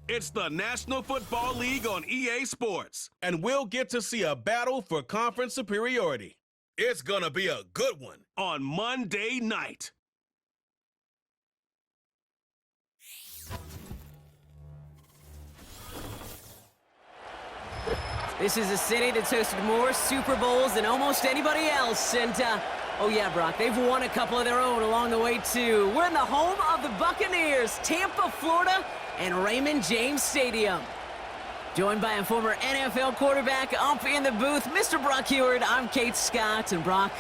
It's the National Football League on EA Sports, and we'll get to see a battle for conference superiority. It's gonna be a good one on Monday night. This is a city that's hosted more Super Bowls than almost anybody else. And, oh yeah, Brock, they've won a couple of their own along the way, too. We're in the home of the Buccaneers, Tampa, Florida, and Raymond James Stadium. Joined by a former NFL quarterback up in the booth, Mr. Brock Heward. I'm Kate Scott, and Brock,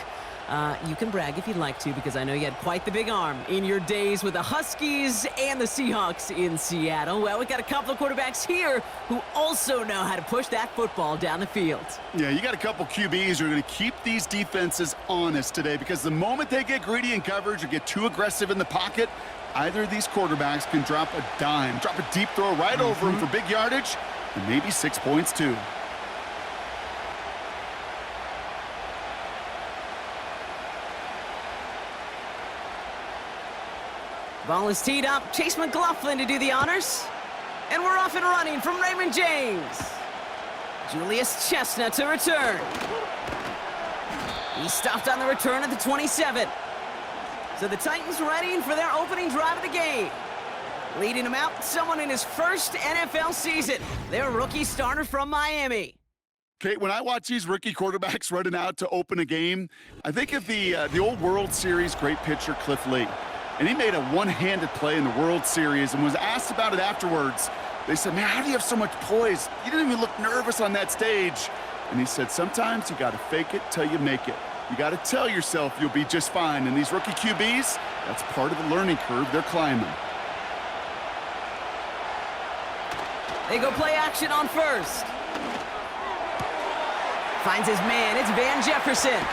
you can brag if you'd like to, because I know you had quite the big arm in your days with the Huskies and the Seahawks in Seattle. Well, we've got a couple of quarterbacks here who also know how to push that football down the field. Yeah, you got a couple QBs who are going to keep these defenses honest today, because the moment they get greedy in coverage or get too aggressive in the pocket, either of these quarterbacks can drop a dime, drop a deep throw right over him for big yardage, and maybe 6 points too. Ball is teed up. Chase McLaughlin to do the honors. And we're off and running from Raymond James. Julius Chestnut to return. He stopped on the return at the 27. So the Titans ready for their opening drive of the game. Leading them out, someone in his first NFL season. Their rookie starter from Miami. Kate, when I watch these rookie quarterbacks running out to open a game, I think of the old World Series great pitcher Cliff Lee. And he made a one-handed play in the World Series and was asked about it afterwards. They said, man, how do you have so much poise? You didn't even look nervous on that stage. And he said, sometimes you got to fake it till you make it. You got to tell yourself you'll be just fine. And these rookie QBs, that's part of the learning curve they're climbing. They go play action on first. Finds his man. It's Van Jefferson.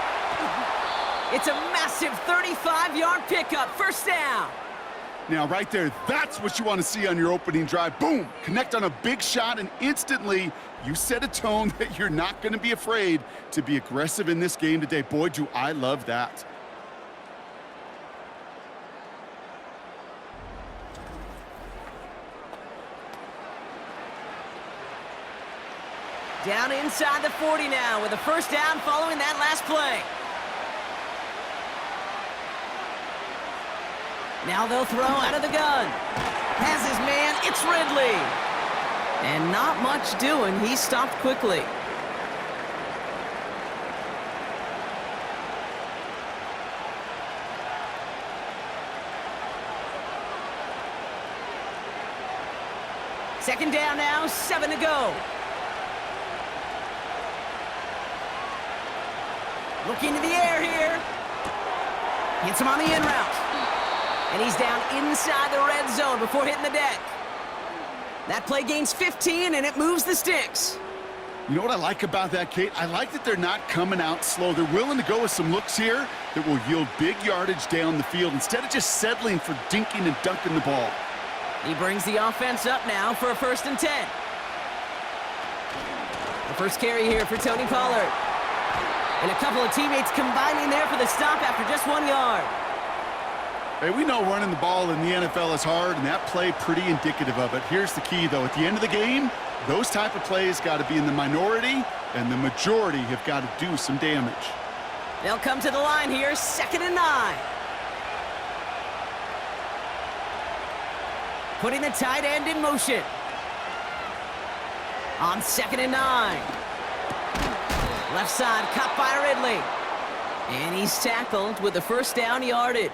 It's a massive 35-yard pickup. First down. Now, right there, that's what you want to see on your opening drive. Boom! Connect on a big shot, and instantly you set a tone that you're not going to be afraid to be aggressive in this game today. Boy, do I love that. Down inside the 40 now with a first down following that last play. Now they'll throw out of the gun. Has his man, it's Ridley. And not much doing, he stopped quickly. Second down now, 7 to go. Looking to the air here. Hits him on the in route. And he's down inside the red zone before hitting the deck. That play gains 15, and it moves the sticks. You know what I like about that, Kate? I like that they're not coming out slow. They're willing to go with some looks here that will yield big yardage down the field instead of just settling for dinking and dunking the ball. He brings the offense up now for a 1st and 10. The first carry here for Tony Pollard. And a couple of teammates combining there for the stop after just 1 yard. Hey, we know running the ball in the NFL is hard, and that play pretty indicative of it. Here's the key, though. At the end of the game, those type of plays got to be in the minority, and the majority have got to do some damage. They'll come to the line here, 2nd and 9. Putting the tight end in motion. On 2nd and 9. Left side, caught by Ridley. And he's tackled with the first down yardage.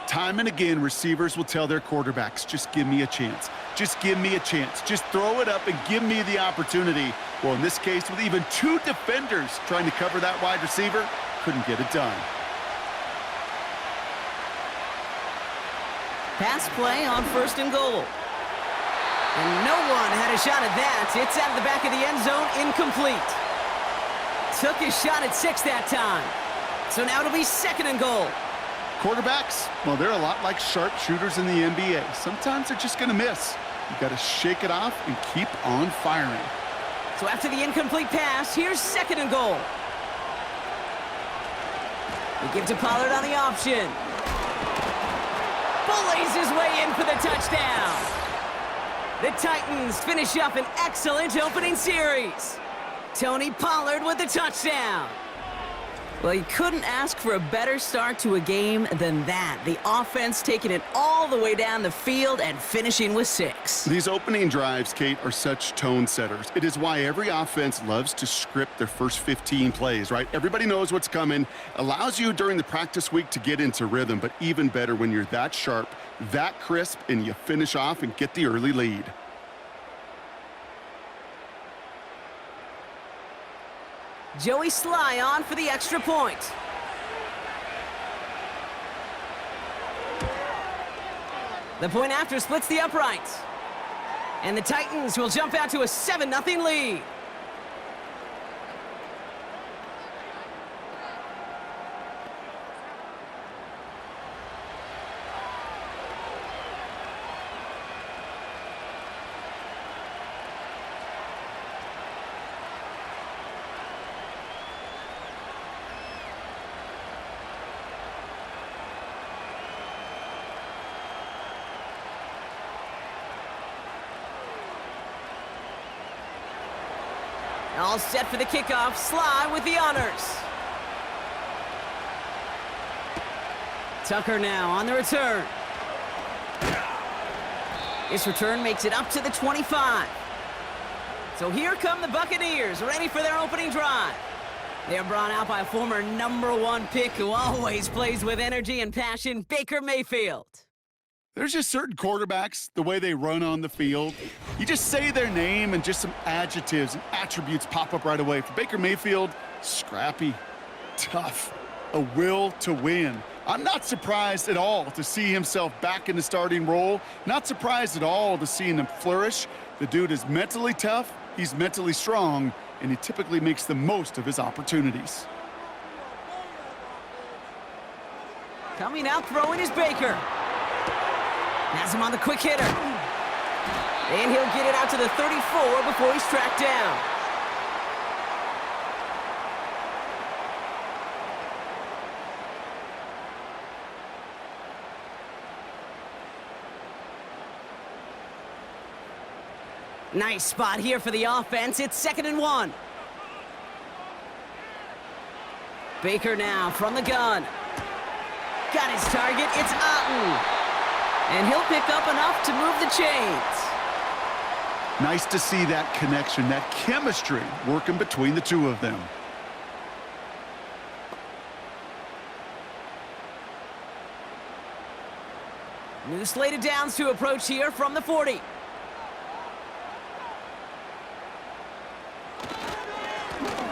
Time and again, receivers will tell their quarterbacks, just give me a chance. Just give me a chance. Just throw it up and give me the opportunity. Well, in this case, with even 2 defenders trying to cover that wide receiver, couldn't get it done. Pass play on 1st and goal. And no one had a shot at that. It's out of the back of the end zone, incomplete. Took his shot at 6 that time. So now it'll be 2nd and goal. Quarterbacks, well, they're a lot like sharpshooters in the NBA. Sometimes they're just going to miss. You got to shake it off and keep on firing. So after the incomplete pass, here's 2nd and goal. They give to Pollard on the option. Bullays his way in for the touchdown. The Titans finish up an excellent opening series. Tony Pollard with the touchdown. Well, you couldn't ask for a better start to a game than that. The offense taking it all the way down the field and finishing with 6. These opening drives, Kate, are such tone setters. It is why every offense loves to script their first 15 plays, right? Everybody knows what's coming. Allows you during the practice week to get into rhythm, but even better when you're that sharp, that crisp, and you finish off and get the early lead. Joey Sly on for the extra point. The point after splits the uprights. And the Titans will jump out to a 7-0 lead. All set for the kickoff. Sly with the honors. Tucker now on the return. This return makes it up to the 25. So here come the Buccaneers, ready for their opening drive. They're brought out by a former #1 pick who always plays with energy and passion, Baker Mayfield. There's just certain quarterbacks, the way they run on the field. You just say their name and just some adjectives and attributes pop up right away. For Baker Mayfield, scrappy, tough, a will to win. I'm not surprised at all to see himself back in the starting role. Not surprised at all to see him flourish. The dude is mentally tough, he's mentally strong, and he typically makes the most of his opportunities. Coming out throwing is Baker. Has him on the quick hitter. And he'll get it out to the 34 before he's tracked down. Nice spot here for the offense. It's 2nd and 1. Baker now from the gun. Got his target. It's Otten. And he'll pick up enough to move the chains. Nice to see that connection, that chemistry working between the two of them. New slate of downs to approach here from the 40.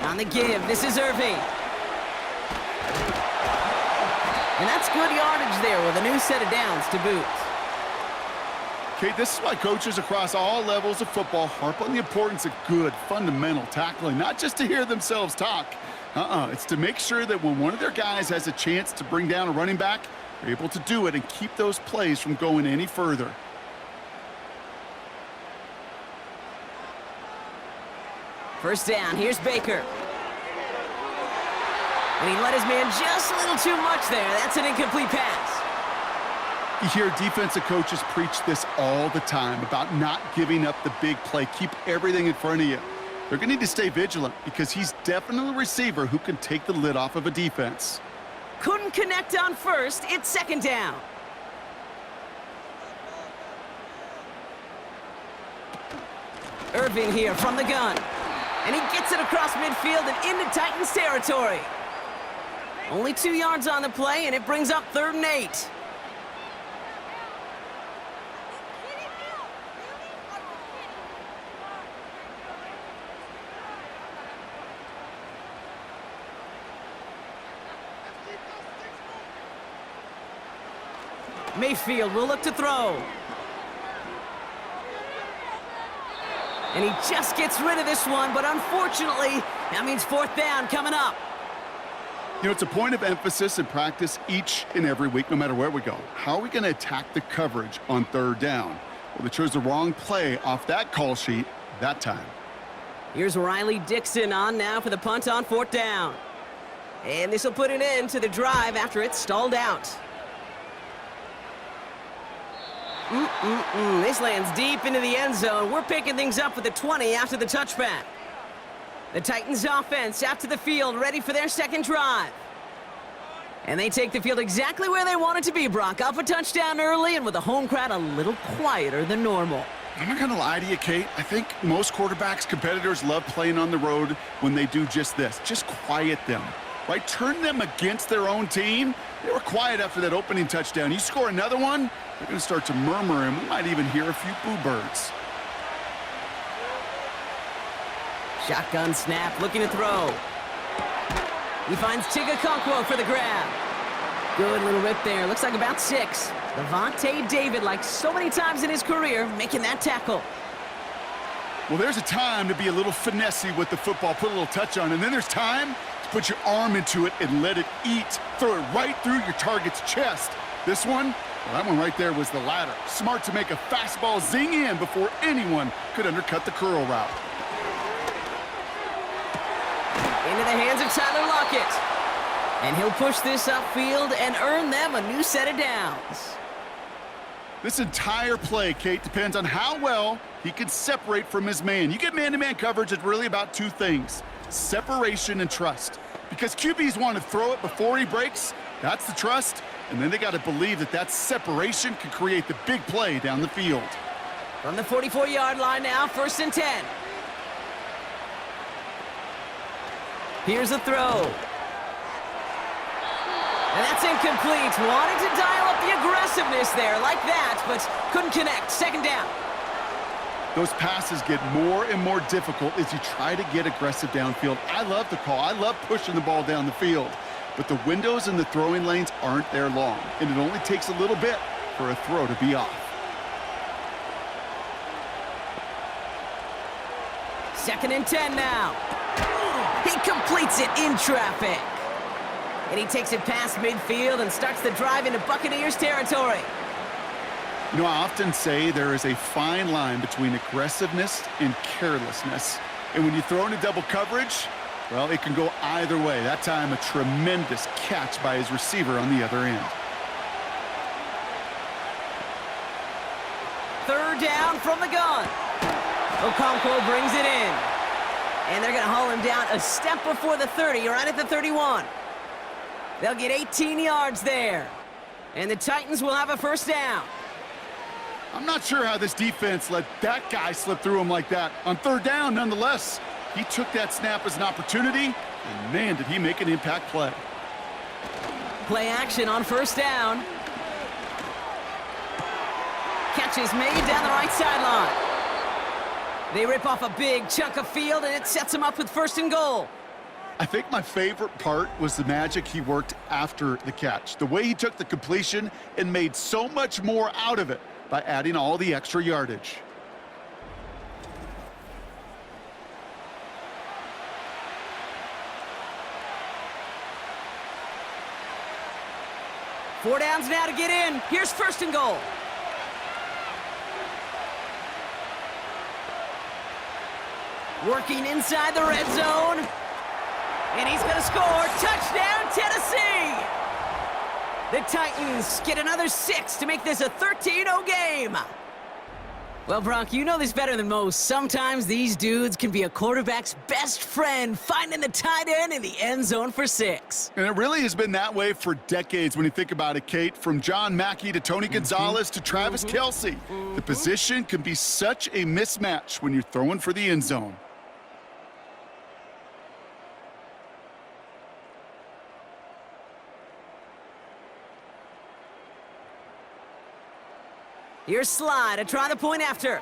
On the give, this is Irving. And that's good yardage there with a new set of downs to boot. Kate, this is why coaches across all levels of football harp on the importance of good, fundamental tackling, not just to hear themselves talk. It's to make sure that when one of their guys has a chance to bring down a running back, they're able to do it and keep those plays from going any further. First down, here's Baker. And he let his man just a little too much there. That's an incomplete pass. You hear defensive coaches preach this all the time about not giving up the big play. Keep everything in front of you. They're going to need to stay vigilant because he's definitely a receiver who can take the lid off of a defense. Couldn't connect on first. It's 2nd down. Irving here from the gun. And he gets it across midfield and into Titans territory. Only 2 yards on the play, and it brings up 3rd and 8. Mayfield will look to throw. And he just gets rid of this one, but unfortunately, that means 4th down coming up. You know, it's a point of emphasis in practice each and every week, no matter where we go. How are we going to attack the coverage on 3rd down? Well, they chose the wrong play off that call sheet that time. Here's Riley Dixon on now for the punt on 4th down. And this will put an end to the drive after it's stalled out. This lands deep into the end zone. We're picking things up with the 20 after the touchback. The Titans offense out to the field, ready for their second drive. And they take the field exactly where they want it to be, Brock. Up a touchdown early and with the home crowd a little quieter than normal. I'm not going to lie to you, Kate. I think most quarterbacks, competitors love playing on the road when they do just this. Just quiet them, right? Turn them against their own team. They were quiet after that opening touchdown. You score another one, they're going to start to murmur, and we might even hear a few boo birds. Shotgun snap, looking to throw. He finds Tigakonkwo for the grab. Good little rip there. Looks like about 6. Levante David, like so many times in his career, making that tackle. Well, there's a time to be a little finessey with the football, put a little touch on, and then there's time to put your arm into it and let it eat. Throw it right through your target's chest. This one, well, that one right there was the latter. Smart to make a fastball zing in before anyone could undercut the curl route. Into the hands of Tyler Lockett. And he'll push this upfield and earn them a new set of downs. This entire play, Kate, depends on how well he can separate from his man. You get man-to-man coverage, it's really about 2 things, separation and trust. Because QBs want to throw it before he breaks, that's the trust, and then they got to believe that that separation can create the big play down the field. From the 44-yard line now, 1st and 10. Here's a throw. And that's incomplete. Wanted to dial up the aggressiveness there like that, but couldn't connect. 2nd down. Those passes get more and more difficult as you try to get aggressive downfield. I love the call. I love pushing the ball down the field. But the windows in the throwing lanes aren't there long, and it only takes a little bit for a throw to be off. 2nd and 10 now. He completes it in traffic. And he takes it past midfield and starts the drive into Buccaneers territory. You know, I often say there is a fine line between aggressiveness and carelessness. And when you throw into double coverage, well, it can go either way. That time, a tremendous catch by his receiver on the other end. 3rd down from the gun. Okonkwo brings it in. And they're going to haul him down a step before the 30, right at the 31. They'll get 18 yards there. And the Titans will have a 1st down. I'm not sure how this defense let that guy slip through him like that. On 3rd down, nonetheless, he took that snap as an opportunity, and man, did he make an impact play. Play action on 1st down. Catch is made down the right sideline. They rip off a big chunk of field, and it sets them up with 1st and goal. I think my favorite part was the magic he worked after the catch. The way he took the completion and made so much more out of it by adding all the extra yardage. Four downs now to get in. Here's 1st and goal. Working inside the red zone. And he's going to score. Touchdown, Tennessee! The Titans get another 6 to make this a 13-0 game. Well, Brock, you know this better than most. Sometimes these dudes can be a quarterback's best friend, finding the tight end in the end zone for 6. And it really has been that way for decades when you think about it, Kate. From John Mackey to Tony Gonzalez to Travis Kelce. The position can be such a mismatch when you're throwing for the end zone. Here's Sly to try the point after.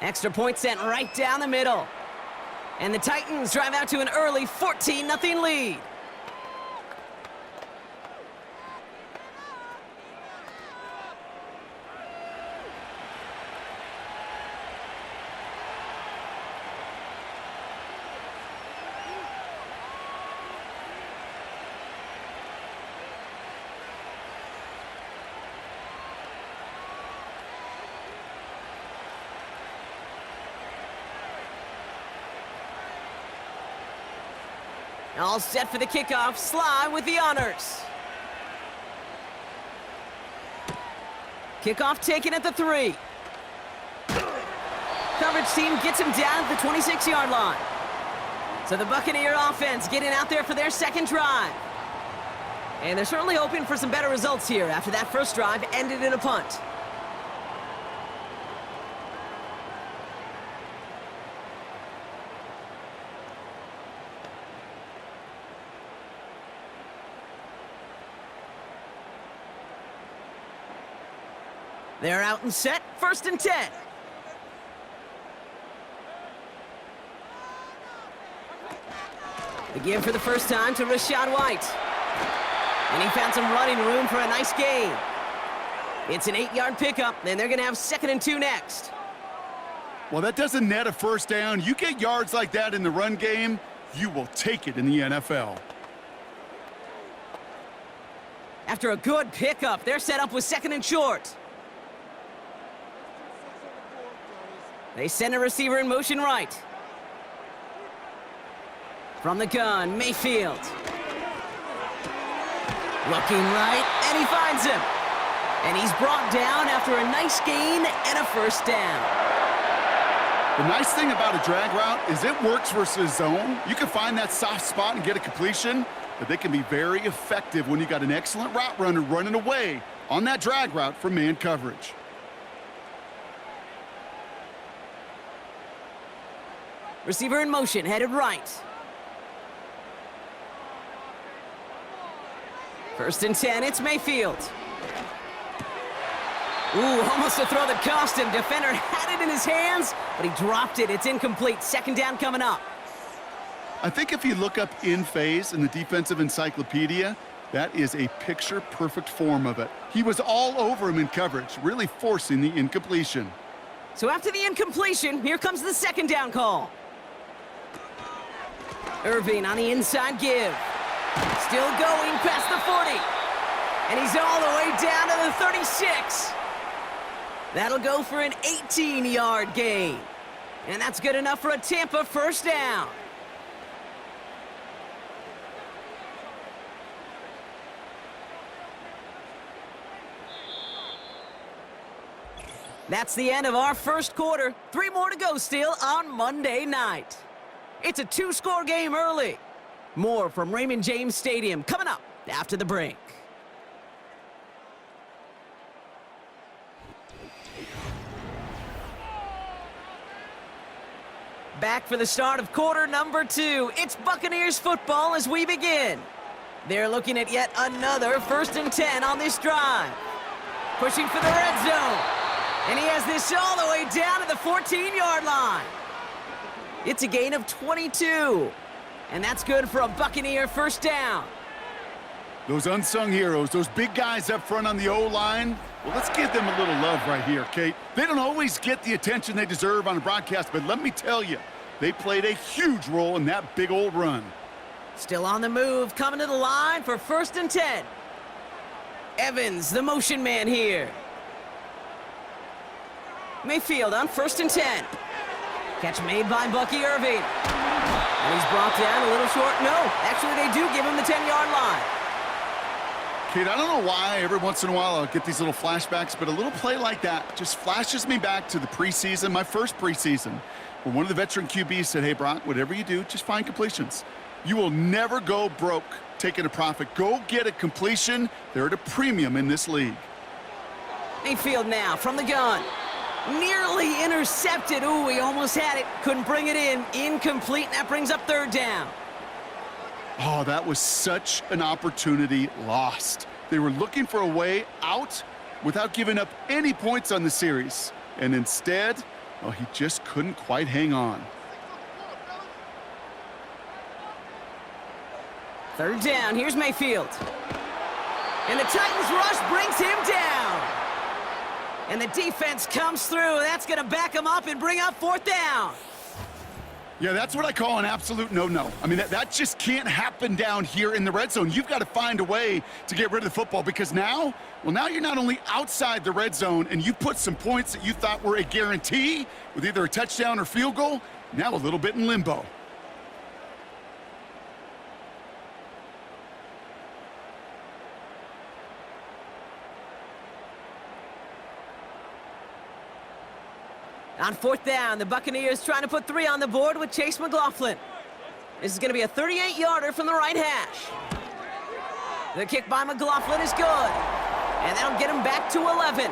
Extra point sent right down the middle. And the Titans drive out to an early 14-0 lead. All set for the kickoff. Sly with the honors. Kickoff taken at the 3. Coverage team gets him down at the 26-yard line. So the Buccaneer offense getting out there for their second drive. And they're certainly hoping for some better results here after that first drive ended in a punt. They're out and set, 1st and 10. The give for the first time to Rachaad White. And he found some running room for a nice gain. It's an 8-yard pickup, and they're going to have 2nd and 2 next. Well, that doesn't net a first down. You get yards like that in the run game, you will take it in the NFL. After a good pickup, they're set up with 2nd and short. They send a receiver in motion right. From the gun, Mayfield. Looking right, and he finds him. And he's brought down after a nice gain and a first down. The nice thing about a drag route is it works versus zone. You can find that soft spot and get a completion, but they can be very effective when you got an excellent route runner running away on that drag route from man coverage. Receiver in motion, headed right. 1st and 10, it's Mayfield. Ooh, almost a throw that cost him. Defender had it in his hands, but he dropped it. It's incomplete. 2nd down coming up. I think if you look up in phase in the defensive encyclopedia, that is a picture-perfect form of it. He was all over him in coverage, really forcing the incompletion. So after the incompletion, here comes the 2nd down call. Irving on the inside give. Still going past the 40. And he's all the way down to the 36. That'll go for an 18-yard gain. And that's good enough for a Tampa first down. That's the end of our first quarter. 3 more to go still on Monday night. It's a 2-score game early. More from Raymond James Stadium coming up after the break. Back for the start of quarter number 2. It's Buccaneers football as we begin. They're looking at yet another 1st and 10 on this drive. Pushing for the red zone. And he has this all the way down to the 14-yard line. It's a gain of 22. And that's good for a Buccaneer first down. Those unsung heroes, those big guys up front on the O-line, well, let's give them a little love right here, Kate. They don't always get the attention they deserve on a broadcast, but let me tell you, they played a huge role in that big old run. Still on the move, coming to the line for 1st and 10. Evans, the motion man here. Mayfield on 1st and 10. Catch made by Bucky Irving. And he's brought down a little short. No, actually they do give him the 10-yard line. Kate, I don't know why every once in a while I'll get these little flashbacks, but a little play like that just flashes me back to the preseason, my first preseason, where one of the veteran QBs said, hey, Brock, whatever you do, just find completions. You will never go broke taking a profit. Go get a completion. They're at a premium in this league. Mayfield now from the gun. Nearly intercepted. Ooh, he almost had it. Couldn't bring it in. Incomplete, and that brings up 3rd down. Oh, that was such an opportunity lost. They were looking for a way out without giving up any points on the series. And instead, well, he just couldn't quite hang on. 3rd down. Here's Mayfield. And the Titans rush brings him down. And the defense comes through. That's going to back him up and bring up 4th down. Yeah, that's what I call an absolute no-no. I mean, that just can't happen down here in the red zone. You've got to find a way to get rid of the football because now you're not only outside the red zone and you put some points that you thought were a guarantee with either a touchdown or field goal, now a little bit in limbo. On 4th down, the Buccaneers trying to put 3 on the board with Chase McLaughlin. This is going to be a 38-yarder from the right hash. The kick by McLaughlin is good. And that'll get him back to 11.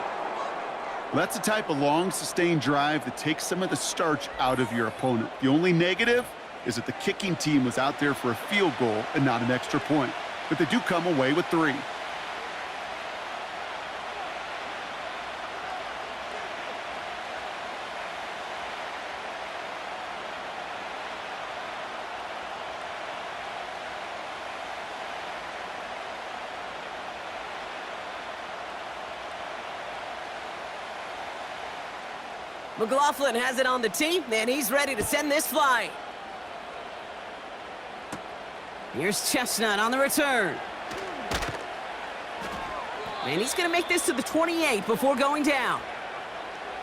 That's the type of long, sustained drive that takes some of the starch out of your opponent. The only negative is that the kicking team was out there for a field goal and not an extra point. But they do come away with 3. McLaughlin has it on the tee, and he's ready to send this flying. Here's Chestnut on the return. And he's going to make this to the 28 before going down.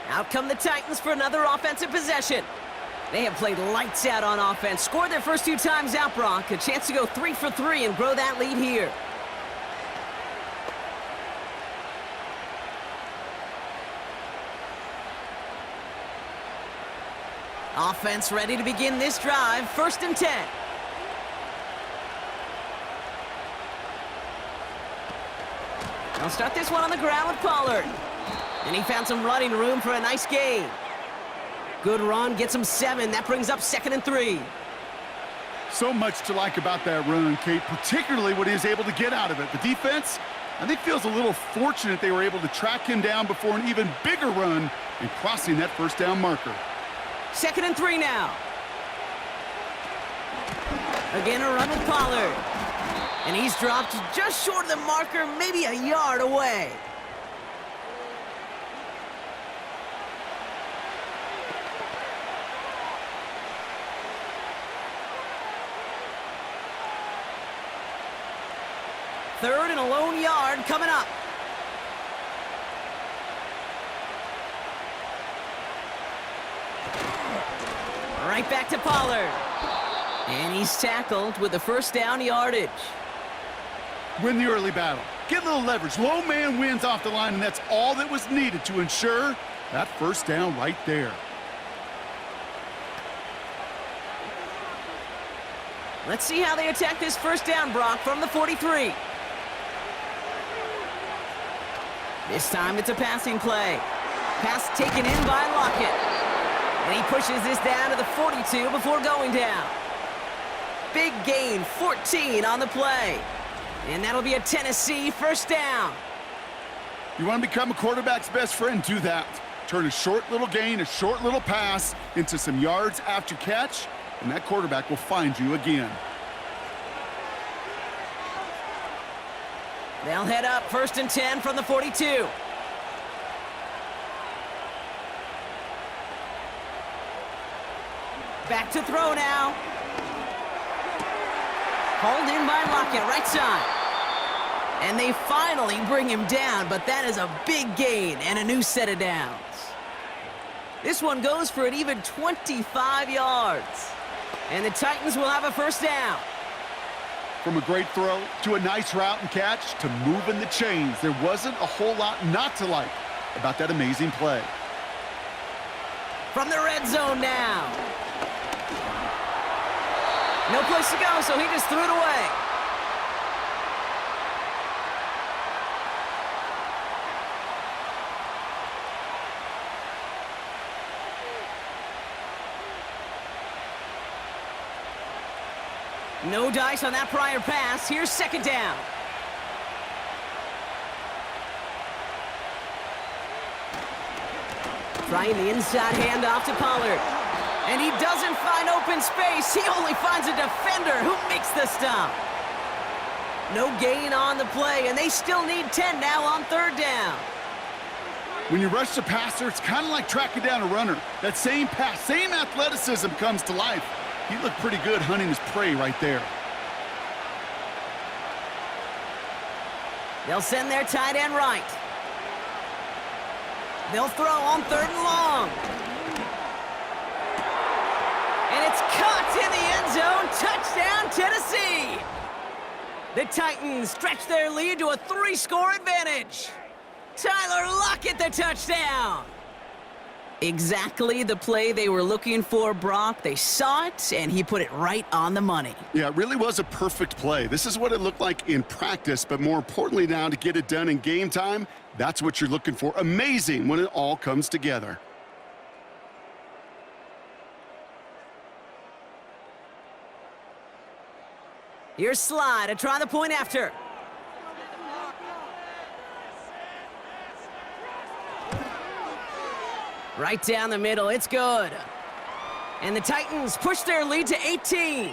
Out come the Titans for another offensive possession. They have played lights out on offense, scored their first 2 times out, Brock. A chance to go 3 for 3 and grow that lead here. Offense ready to begin this drive. 1st and 10. They'll start this one on the ground with Pollard. And he found some running room for a nice gain. Good run, gets him 7. That brings up 2nd and 3. So much to like about that run, Kate, particularly what he was able to get out of it. The defense, I think, feels a little fortunate they were able to track him down before an even bigger run and crossing that 1st down marker. 2nd and 3 now. Again, a run with Pollard. And he's dropped just short of the marker, maybe a yard away. Third and a lone yard coming up. Right back to Pollard. And he's tackled with the 1st down yardage. Win the early battle. Get a little leverage. Low man wins off the line, and that's all that was needed to ensure that 1st down right there. Let's see how they attack this 1st down, Brock, from the 43. This time it's a passing play. Pass taken in by Lockett. And he pushes this down to the 42 before going down. Big gain, 14 on the play. And that'll be a Tennessee 1st down. You want to become a quarterback's best friend? Do that. Turn a short little gain, a short little pass into some yards after catch, and that quarterback will find you again. They'll head up 1st and 10 from the 42. Back to throw now. Hauled in by Lockett, right side. And they finally bring him down, but that is a big gain and a new set of downs. This one goes for an even 25 yards. And the Titans will have a 1st down. From a great throw to a nice route and catch to moving the chains, there wasn't a whole lot not to like about that amazing play. From the red zone now. No place to go, so he just threw it away. No dice on that prior pass. Here's 2nd down. Trying the inside handoff to Pollard. And he doesn't find open space. He only finds a defender who makes the stop. No gain on the play, and they still need 10 now on 3rd down. When you rush the passer, it's kind of like tracking down a runner. That same pass, same athleticism comes to life. He looked pretty good hunting his prey right there. They'll send their tight end right. They'll throw on 3rd and long. And it's caught in the end zone. Touchdown, Tennessee. The Titans stretch their lead to a 3-score advantage. Tyler Lockett, the touchdown. Exactly the play they were looking for, Brock. They saw it, and he put it right on the money. Yeah, it really was a perfect play. This is what it looked like in practice, but more importantly now to get it done in game time, that's what you're looking for. Amazing when it all comes together. Here's Slide to try the point after. Right down the middle, it's good. And the Titans push their lead to 18.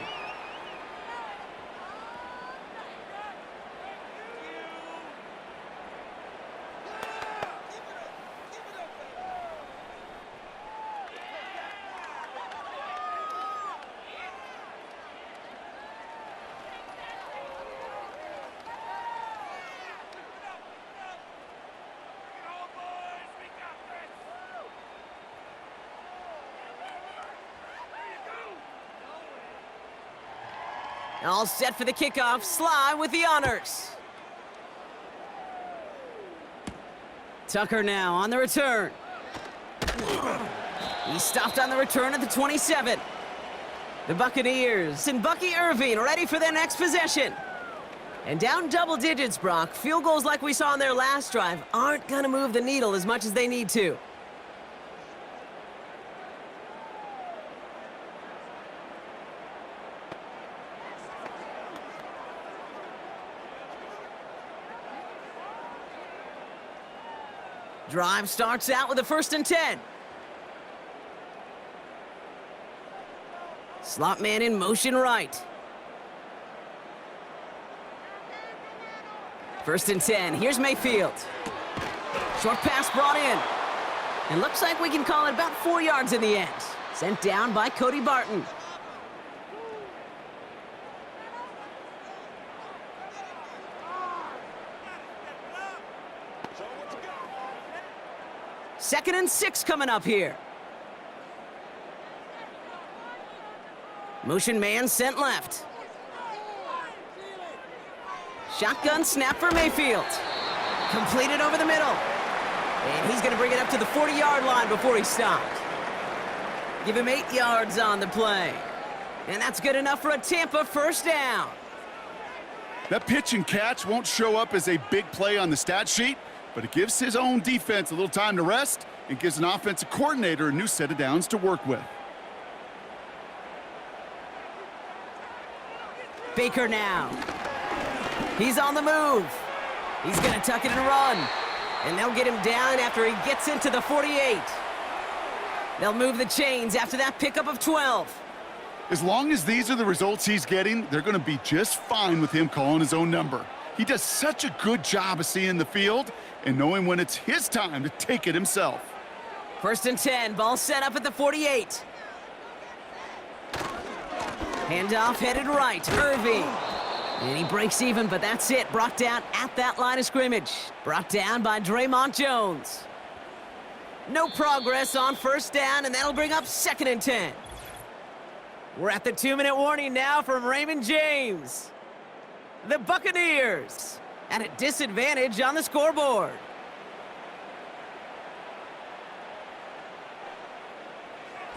All set for the kickoff. Sly with the honors. Tucker now on the return. He stopped on the return at the 27. The Buccaneers and Bucky Irving ready for their next possession. And down double digits, Brock. Field goals like we saw on their last drive aren't going to move the needle as much as they need to. Drive starts out with a 1st and 10. Slot man in motion right. 1st and 10. Here's Mayfield. Short pass brought in. And looks like we can call it about 4 yards in the end. Sent down by Cody Barton. Second and 6 coming up here. Motion man sent left. Shotgun snap for Mayfield. Completed over the middle. And he's going to bring it up to the 40-yard line before he stopped. Give him 8 yards on the play. And that's good enough for a Tampa 1st down. That pitch and catch won't show up as a big play on the stat sheet, but it gives his own defense a little time to rest and gives an offensive coordinator a new set of downs to work with. Baker now. He's on the move. He's going to tuck it and run. And they'll get him down after he gets into the 48. They'll move the chains after that pickup of 12. As long as these are the results he's getting, they're going to be just fine with him calling his own number. He does such a good job of seeing the field and knowing when it's his time to take it himself. 1st and 10, ball set up at the 48. Handoff headed right, Irving. And he breaks even, but that's it. Brought down at that line of scrimmage. Brought down by Draymond Jones. No progress on 1st down, and that'll bring up 2nd and 10. We're at the 2-minute warning now from Raymond James. The Buccaneers at a disadvantage on the scoreboard.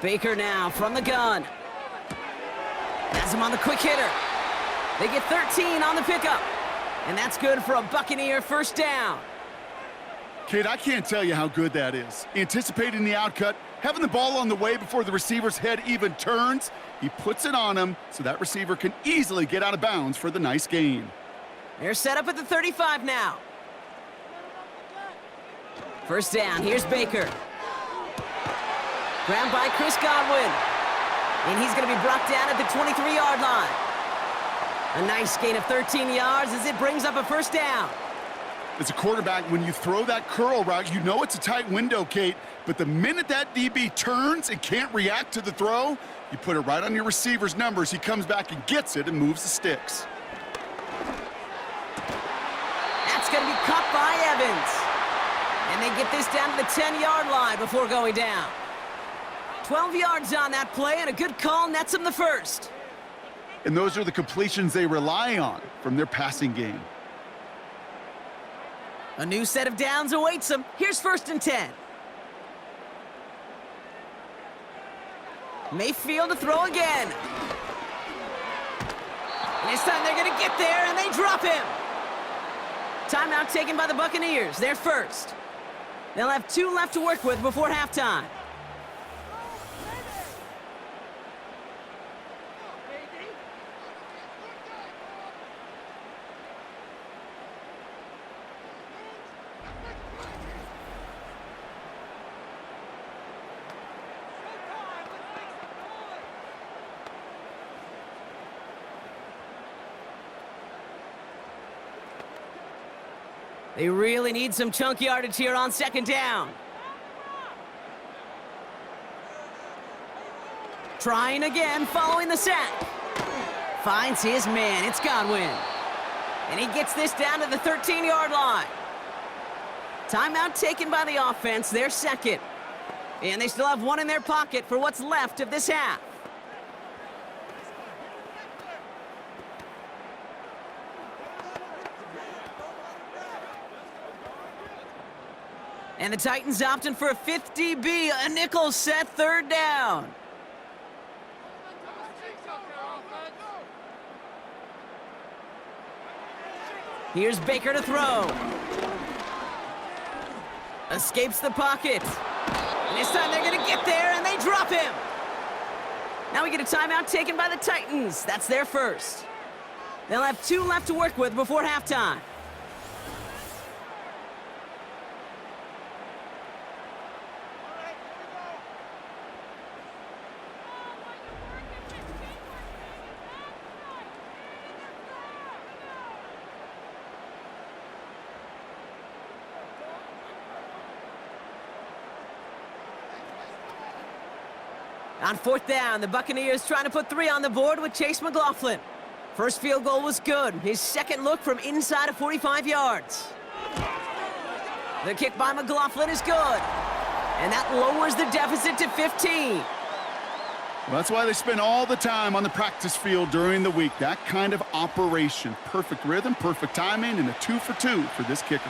Baker now from the gun. Has him on the quick hitter. They get 13 on the pickup. And that's good for a Buccaneer 1st down. Kid, I can't tell you how good that is. Anticipating the outcut, having the ball on the way before the receiver's head even turns, he puts it on him so that receiver can easily get out of bounds for the nice gain. They're set up at the 35 now. 1st down, here's Baker. Grabbed by Chris Godwin. And he's going to be brought down at the 23-yard line. A nice gain of 13 yards as it brings up a 1st down. As a quarterback, when you throw that curl route, you know it's a tight window, Kate, but the minute that DB turns and can't react to the throw, you put it right on your receiver's numbers. He comes back and gets it and moves the sticks. That's going to be caught by Evans. And they get this down to the 10-yard line before going down. 12 yards on that play, and a good call nets him the 1st. And those are the completions they rely on from their passing game. A new set of downs awaits them. Here's 1st and 10. Mayfield to throw again. This time they're going to get there, and they drop him. Timeout taken by the Buccaneers. They're first. They'll have 2 left to work with before halftime. They really need some chunk yardage here on second down. Trying again, following the sack. Finds his man, it's Godwin. And he gets this down to the 13-yard line. Timeout taken by the offense, their second. And they still have 1 in their pocket for what's left of this half. And the Titans opting for a 50B, a nickel set, third down. Here's Baker to throw. Escapes the pocket. And this time they're going to get there, and they drop him. Now we get a timeout taken by the Titans. That's their first. They'll have 2 left to work with before halftime. On fourth down, the Buccaneers trying to put 3 on the board with Chase McLaughlin. First field goal was good. His second look from inside of 45 yards. The kick by McLaughlin is good. And that lowers the deficit to 15. Well, that's why they spend all the time on the practice field during the week. That kind of operation. Perfect rhythm, perfect timing, and a 2 for 2 for this kicker.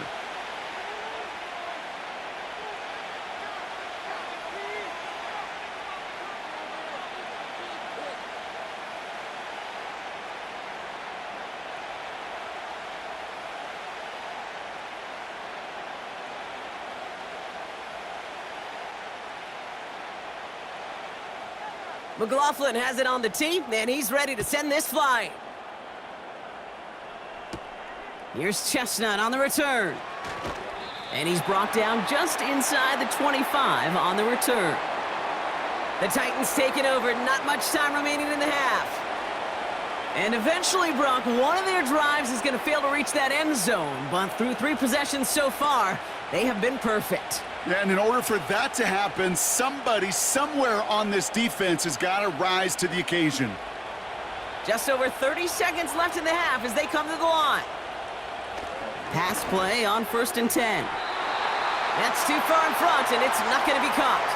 McLaughlin has it on the tee, and he's ready to send this flying. Here's Chestnut on the return. And he's brought down just inside the 25 on the return. The Titans taking over, not much time remaining in the half. And eventually, Brock, one of their drives is going to fail to reach that end zone, but through 3 possessions so far, they have been perfect. Yeah, and in order for that to happen, somebody somewhere on this defense has got to rise to the occasion. Just over 30 seconds left in the half as they come to the line. Pass play on 1st and 10. That's too far in front, and it's not going to be caught.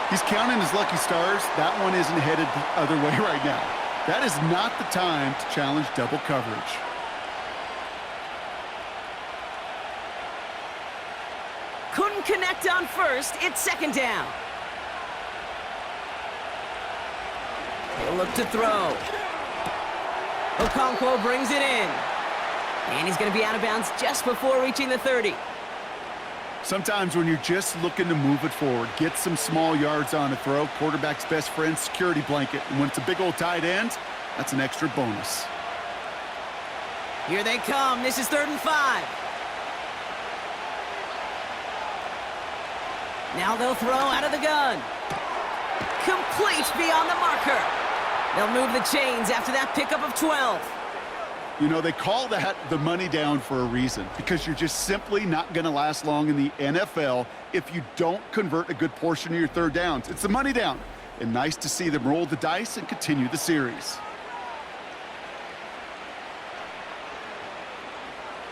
He's counting his lucky stars. That one isn't headed the other way right now. That is not the time to challenge double coverage. Couldn't connect on 1st. It's 2nd down. He'll look to throw. Okonkwo brings it in. And he's going to be out of bounds just before reaching the 30. Sometimes when you're just looking to move it forward, get some small yards on a throw, quarterback's best friend, security blanket. And when it's a big old tight end, that's an extra bonus. Here they come. This is 3rd and 5. Now they'll throw out of the gun. Complete beyond the marker. They'll move the chains after that pickup of 12. You know, they call that the money down for a reason, because you're just simply not going to last long in the NFL if you don't convert a good portion of your 3rd downs. It's the money down. And nice to see them roll the dice and continue the series.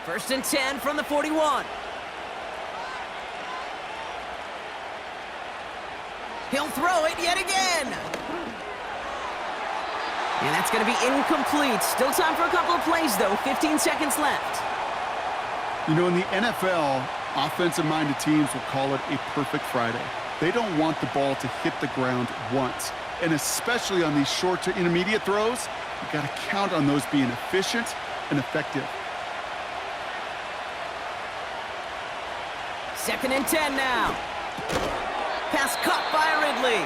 1st and 10 from the 41. He'll throw it yet again. And that's going to be incomplete. Still time for a couple of plays, though. 15 seconds left. You know, in the NFL, offensive-minded teams will call it a perfect Friday. they don't want the ball to hit the ground once. And especially on these short to intermediate throws, you've got to count on those being efficient and effective. 2nd and 10 now. Pass caught by Ridley.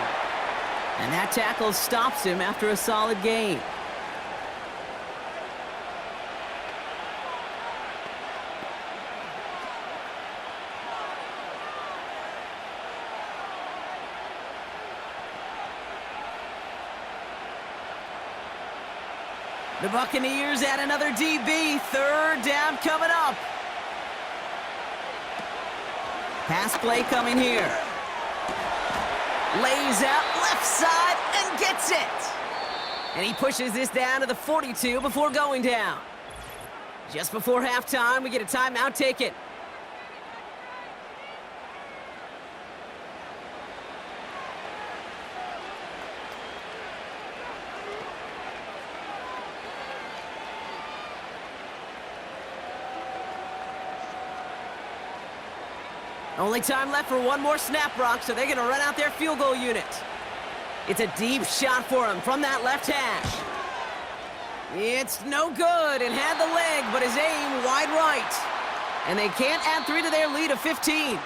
And that tackle stops him after a solid gain. The Buccaneers add another DB. 3rd down coming up. Pass play coming here. Lays out left side and gets it. And he pushes this down to the 42 before going down. Just before halftime, we get a timeout taken. Only time left for one more snap, Brock, so they're going to run out their field goal unit. It's a deep shot for him from that left hash. It's no good. It had the leg, but his aim wide right. And they can't add 3 to their lead of 15.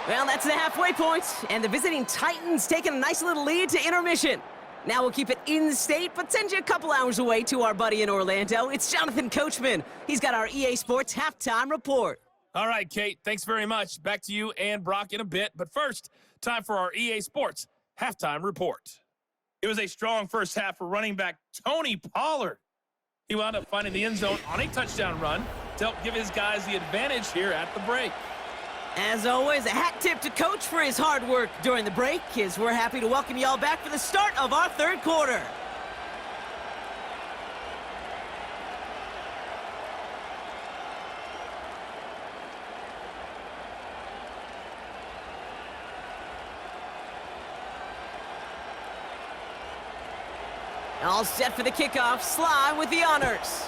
Well, that's the halfway point, and the visiting Titans taking a nice little lead to intermission. Now we'll keep it in-state, but send you a couple hours away to our buddy in Orlando. It's Jonathan Coachman. He's got our EA Sports halftime report. All right, Kate, thanks very much. Back to you and Brock in a bit. But first, time for our EA Sports halftime report. It was a strong first half for running back Tony Pollard. He wound up finding the end zone on a touchdown run to help give his guys the advantage here at the break. As always, a hat tip to Coach for his hard work during the break, as we're happy to welcome you all back for the start of our 3rd quarter. All set for the kickoff. Sly with the honors.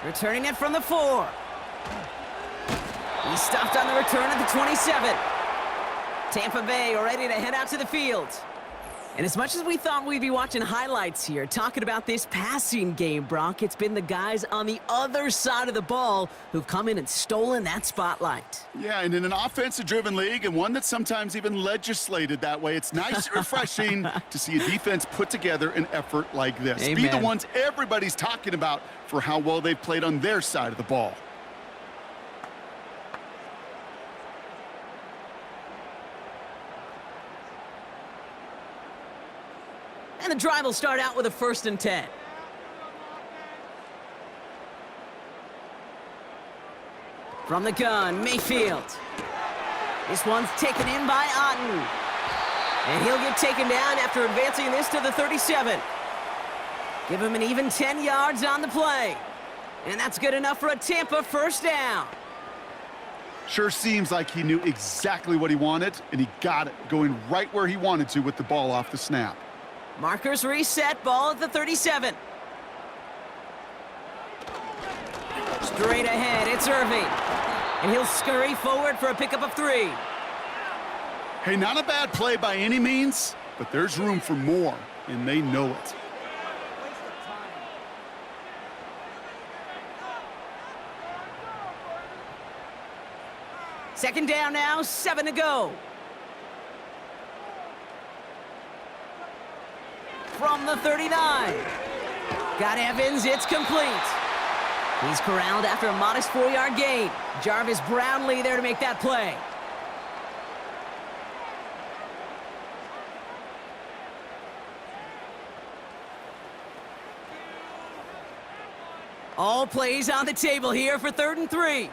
Returning it from the 4. He stopped on the return at the 27. Tampa Bay ready to head out to the field. And as much as we thought we'd be watching highlights here, talking about this passing game, Brock, it's been the guys on the other side of the ball who've come in and stolen that spotlight. Yeah, and in an offensive-driven league, and one that's sometimes even legislated that way, it's nice and refreshing to see a defense put together an effort like this. Amen. Be the ones everybody's talking about for how well they've played on their side of the ball. And the drive will start out with a 1st and 10. From the gun, Mayfield. This one's taken in by Otten. And he'll get taken down after advancing this to the 37. Give him an even 10 yards on the play. And that's good enough for a Tampa 1st down. Sure seems like he knew exactly what he wanted, and he got it, going right where he wanted to with the ball off the snap. Markers reset, ball at the 37. Straight ahead, it's Irving. And he'll scurry forward for a pickup of 3. Hey, not a bad play by any means, but there's room for more, and they know it. Second down now, 7 to go. From the 39. Got Evans, it's complete. He's corralled after a modest 4-yard gain. Jarvis Brownlee there to make that play. All plays on the table here for 3rd and 3.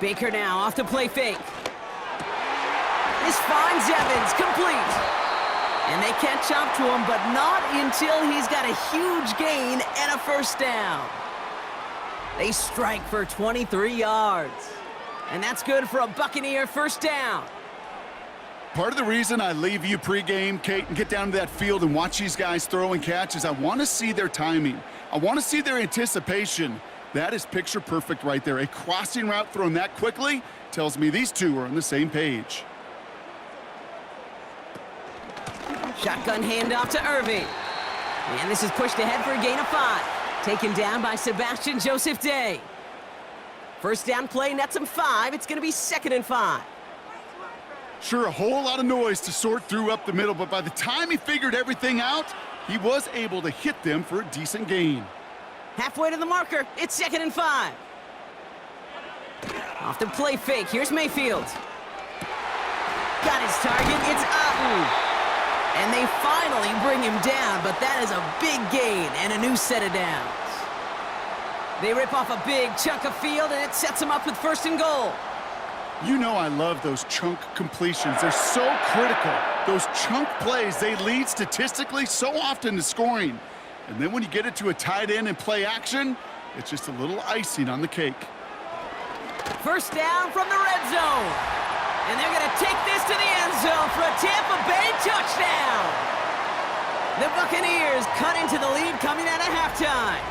Baker now off to play fake. This finds Evans, complete. And they catch up to him, but not until he's got a huge gain and a 1st down. They strike for 23 yards. And that's good for a Buccaneer 1st down. Part of the reason I leave you pregame, Kate, and get down to that field and watch these guys throw and catch is I want to see their timing. I want to see their anticipation. That is picture perfect right there. A crossing route thrown that quickly tells me these two are on the same page. Shotgun handoff to Irving. And this is pushed ahead for a gain of 5. Taken down by Sebastian Joseph Day. First down play nets him 5. It's going to be 2nd and 5. Sure, a whole lot of noise to sort through up the middle, but by the time he figured everything out, he was able to hit them for a decent gain. Halfway to the marker, it's 2nd and 5. Off the play fake, here's Mayfield. Got his target, it's Otten. And they finally bring him down, but that is a big gain and a new set of downs. They rip off a big chunk of field, and it sets them up with 1st and goal. You know I love those chunk completions. They're so critical. Those chunk plays, they lead statistically so often to scoring. And then when you get it to a tight end and play action, it's just a little icing on the cake. First down from the red zone. And they're going to take this to the end zone for a Tampa Bay touchdown. The Buccaneers cut into the lead coming out of halftime.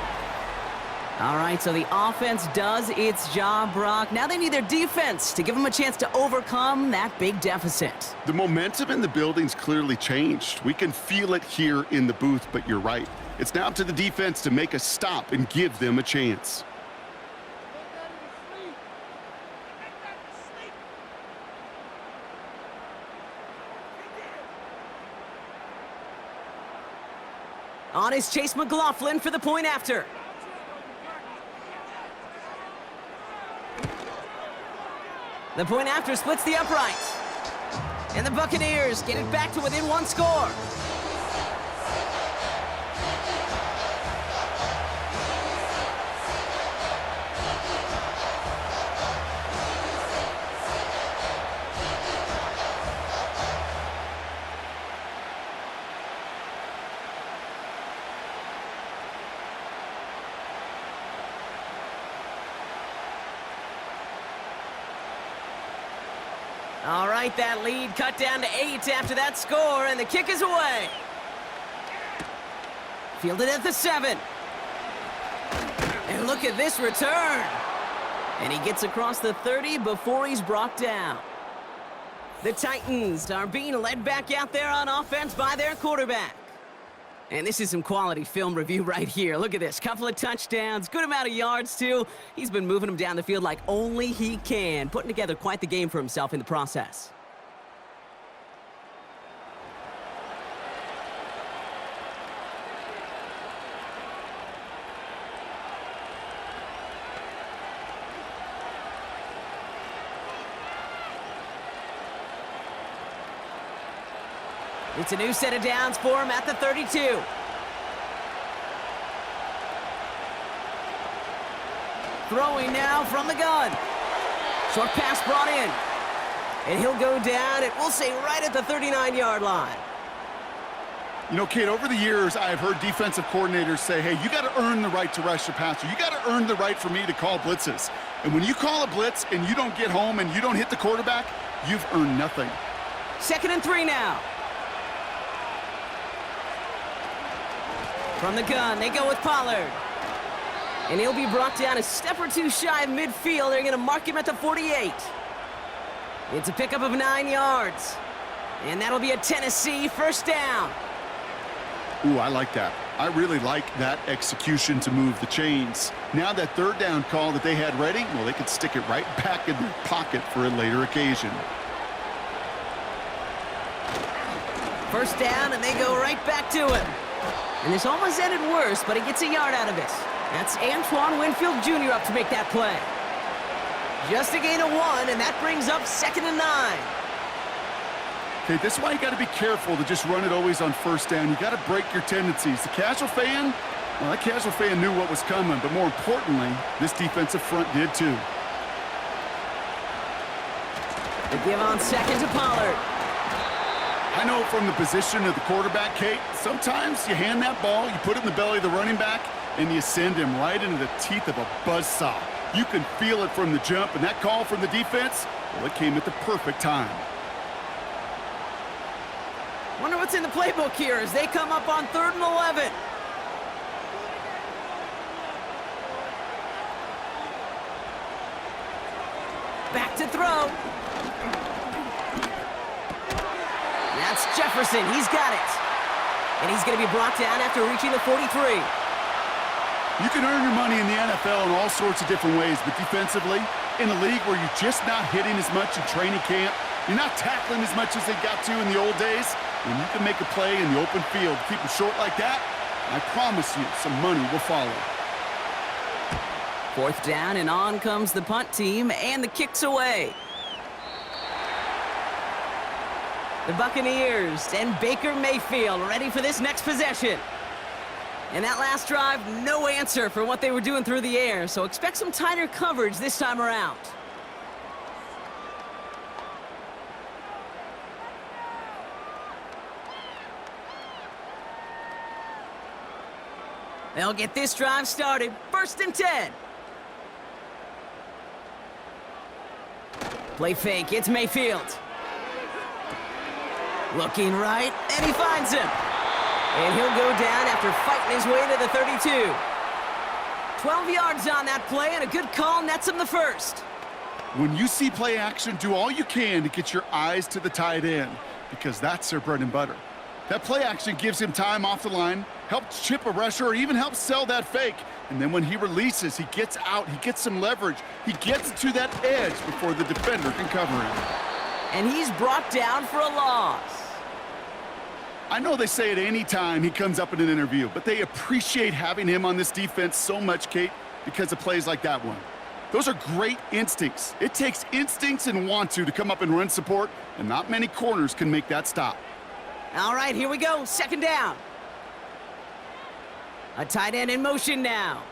All right, so the offense does its job, Brock. Now they need their defense to give them a chance to overcome that big deficit. The momentum in the building's clearly changed. We can feel it here in the booth, but you're right. It's now up to the defense to make a stop and give them a chance. On is Chase McLaughlin for the point after. The point after splits the uprights. And the Buccaneers get it back to within 1 score. All right, that lead cut down to 8 after that score, and the kick is away. Fielded at the 7. And look at this return. And he gets across the 30 before he's brought down. The Titans are being led back out there on offense by their quarterback. And this is some quality film review right here. Look at this. Couple of touchdowns, good amount of yards, too. He's been moving them down the field like only he can, putting together quite the game for himself in the process. It's a new set of downs for him at the 32. Throwing now from the gun. Short pass brought in. And he'll go down, and we'll say right at the 39-yard line. You know, Kate, over the years, I've heard defensive coordinators say, hey, you got to earn the right to rush the passer. You got to earn the right for me to call blitzes. And when you call a blitz and you don't get home and you don't hit the quarterback, you've earned nothing. 2nd and 3 now. From the gun, they go with Pollard. And he'll be brought down a step or two shy of midfield. They're going to mark him at the 48. It's a pickup of 9 yards. And that'll be a Tennessee first down. Ooh, I like that. I really like that execution to move the chains. Now that 3rd down call that they had ready, well, they could stick it right back in their pocket for a later occasion. First down, and they go right back to him. And this almost ended worse, but he gets a yard out of it. That's Antoine Winfield Jr. up to make that play. Just a gain of 1, and that brings up 2nd and 9. Okay, this is why you got to be careful to just run it always on 1st down. You got to break your tendencies. The casual fan, well, that casual fan knew what was coming, but more importantly, this defensive front did too. The give on 2nd to Pollard. I know from the position of the quarterback, Kate, sometimes you hand that ball, you put it in the belly of the running back, and you send him right into the teeth of a buzzsaw. You can feel it from the jump, and that call from the defense, well, it came at the perfect time. Wonder what's in the playbook here as they come up on 3rd and 11. Back to throw. That's Jefferson. He's got it. And he's going to be brought down after reaching the 43. You can earn your money in the NFL in all sorts of different ways, but defensively, in a league where you're just not hitting as much in training camp, you're not tackling as much as they got to in the old days, when you can make a play in the open field, keep them short like that, I promise you some money will follow. 4th down, and on comes the punt team, and the kick's away. The Buccaneers and Baker Mayfield ready for this next possession. And that last drive, no answer for what they were doing through the air, so expect some tighter coverage this time around. They'll get this drive started. 1st and 10. Play fake, it's Mayfield. Looking right, and he finds him. And he'll go down after fighting his way to the 32. 12 yards on that play, and a good call nets him the first. When you see play action, do all you can to get your eyes to the tight end, because that's their bread and butter. That play action gives him time off the line, helps chip a rusher, or even helps sell that fake. And then when he releases, he gets out, he gets some leverage. He gets to that edge before the defender can cover him. And he's brought down for a loss. I know they say it any time he comes up in an interview, but they appreciate having him on this defense so much, Kate, because of plays like that one. Those are great instincts. It takes instincts and want to come up and run support, and not many corners can make that stop. All right, here we go. 2nd down. A tight end in motion now.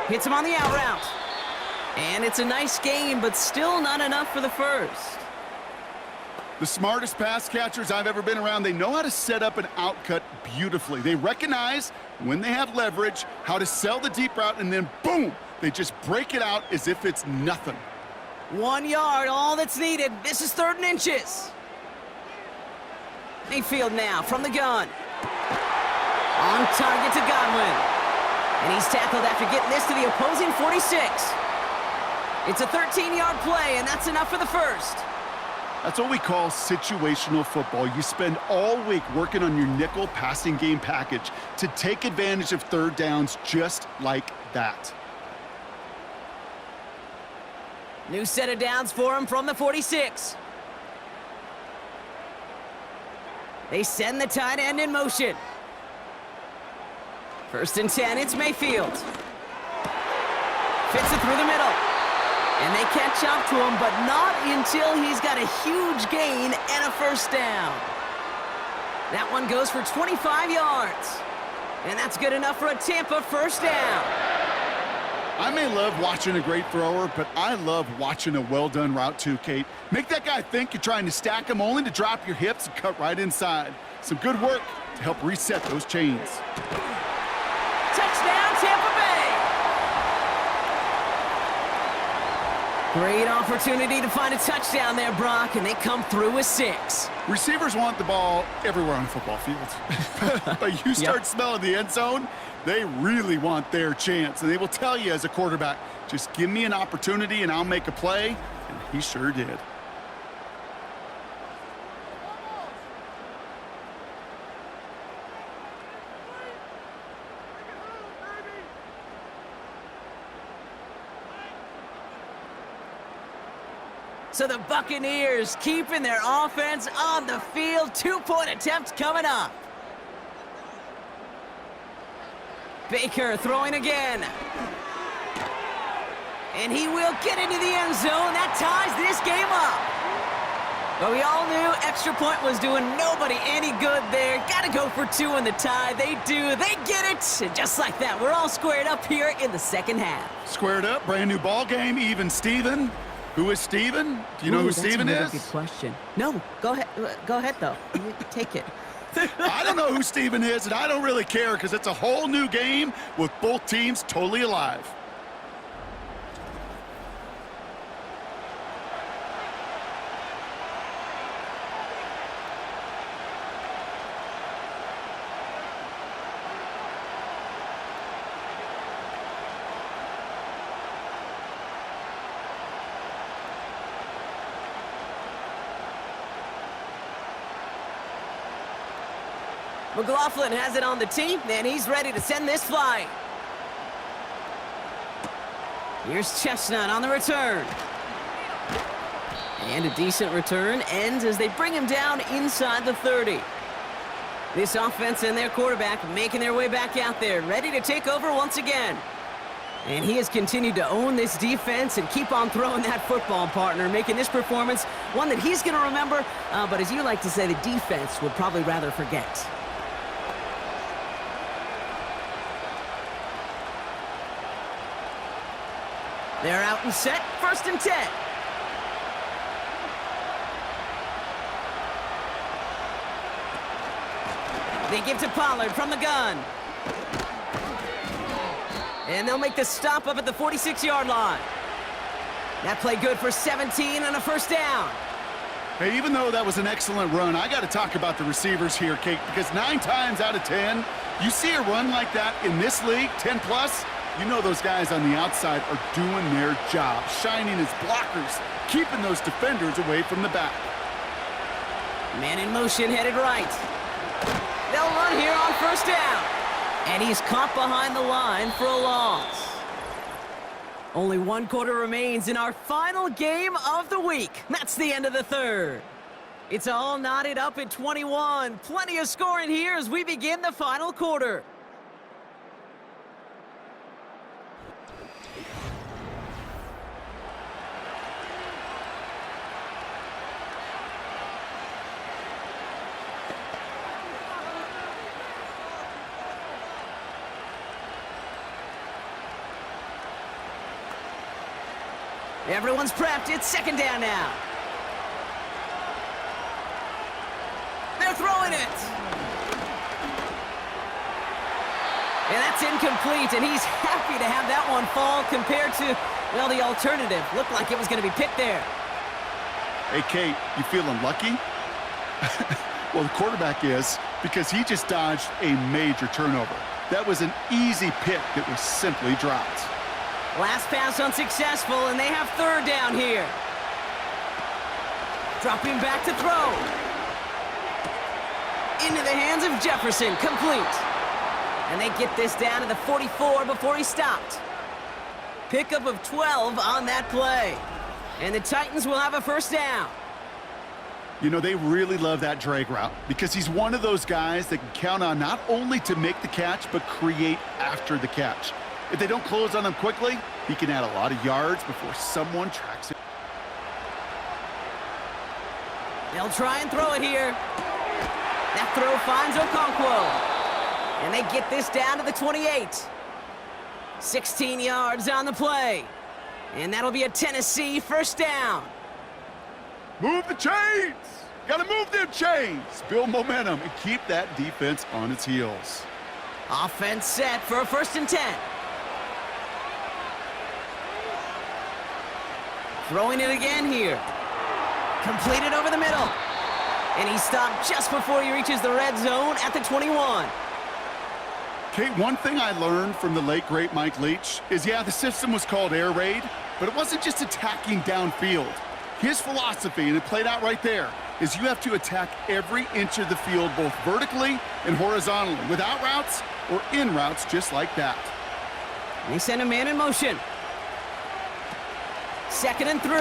Hits him on the out route. And it's a nice gain, but still not enough for the first. The smartest pass catchers I've ever been around, they know how to set up an outcut beautifully. They recognize when they have leverage, how to sell the deep route, and then boom, they just break it out as if it's nothing. 1 yard, all that's needed. This is 3rd and inches. Mayfield now from the gun. On target to Godwin. And he's tackled after getting this to the opposing 46. It's a 13-yard play, and that's enough for the first. That's what we call situational football. You spend all week working on your nickel passing game package to take advantage of 3rd downs just like that. New set of downs for him from the 46. They send the tight end in motion. 1st and 10, it's Mayfield. Fits it through the middle. And they catch up to him, but not until he's got a huge gain and a 1st down. That one goes for 25 yards. And that's good enough for a Tampa 1st down. I may love watching a great thrower, but I love watching a well-done route too, Kate. Make that guy think you're trying to stack him only to drop your hips and cut right inside. Some good work to help reset those chains. Touchdown, Tampa Bay! Great opportunity to find a touchdown there, Brock, and they come through with 6. Receivers want the ball everywhere on the football field. But you start smelling the end zone, they really want their chance. And they will tell you as a quarterback, just give me an opportunity and I'll make a play. And he sure did. So the Buccaneers keeping their offense on the field. 2-point attempt coming up. Baker throwing again. And he will get into the end zone. That ties this game up. But we all knew extra point was doing nobody any good there. Got to go for 2 in the tie. They do. They get it. And just like that, we're all squared up here in the 2nd half. Squared up, brand new ball game, even Steven. Who is Steven? Do you know who Steven is? That's a good question. No, go ahead. Go ahead, though. You take it. I don't know who Steven is, and I don't really care because it's a whole new game with both teams totally alive. McLaughlin has it on the tee, and he's ready to send this flying. Here's Chestnut on the return. And a decent return ends as they bring him down inside the 30. This offense and their quarterback making their way back out there, ready to take over once again. And he has continued to own this defense and keep on throwing that football, partner, making this performance one that he's going to remember, but as you like to say, the defense would probably rather forget. They're out and set, 1st and 10. They give to Pollard from the gun. And they'll make the stop up at the 46-yard line. That play good for 17 and a 1st down. Hey, even though that was an excellent run, I got to talk about the receivers here, Kate, because 9 times out of 10, you see a run like that in this league, 10+, you know those guys on the outside are doing their job, shining as blockers, keeping those defenders away from the back. Man in motion, headed right. They'll run here on 1st down. And he's caught behind the line for a loss. Only 1 quarter remains in our final game of the week. That's the end of the 3rd. It's all knotted up at 21. Plenty of scoring here as we begin the final quarter. Everyone's prepped. It's 2nd down now. They're throwing it. And that's incomplete, and he's happy to have that one fall compared to, well, the alternative. Looked like it was going to be picked there. Hey, Kate, you feeling lucky? Well, the quarterback is, because he just dodged a major turnover. That was an easy pick that was simply dropped. Last pass unsuccessful, and they have 3rd down here. Dropping back to throw. Into the hands of Jefferson, complete. And they get this down to the 44 before he stopped. Pickup of 12 on that play. And the Titans will have a 1st down. You know, they really love that drag route because he's one of those guys that can count on not only to make the catch, but create after the catch. If they don't close on him quickly, he can add a lot of yards before someone tracks him. They'll try and throw it here. That throw finds Okonkwo. And they get this down to the 28. 16 yards on the play. And that'll be a Tennessee 1st down. Move the chains! Gotta move them chains! Build momentum and keep that defense on its heels. Offense set for a 1st and 10. Throwing it again here. Completed over the middle. And he stopped just before he reaches the red zone at the 21. Kate, one thing I learned from the late, great Mike Leach is, yeah, the system was called air raid, but it wasn't just attacking downfield. His philosophy, and it played out right there, is you have to attack every inch of the field, both vertically and horizontally, without routes or in routes just like that. They send a man in motion. 2nd and 3.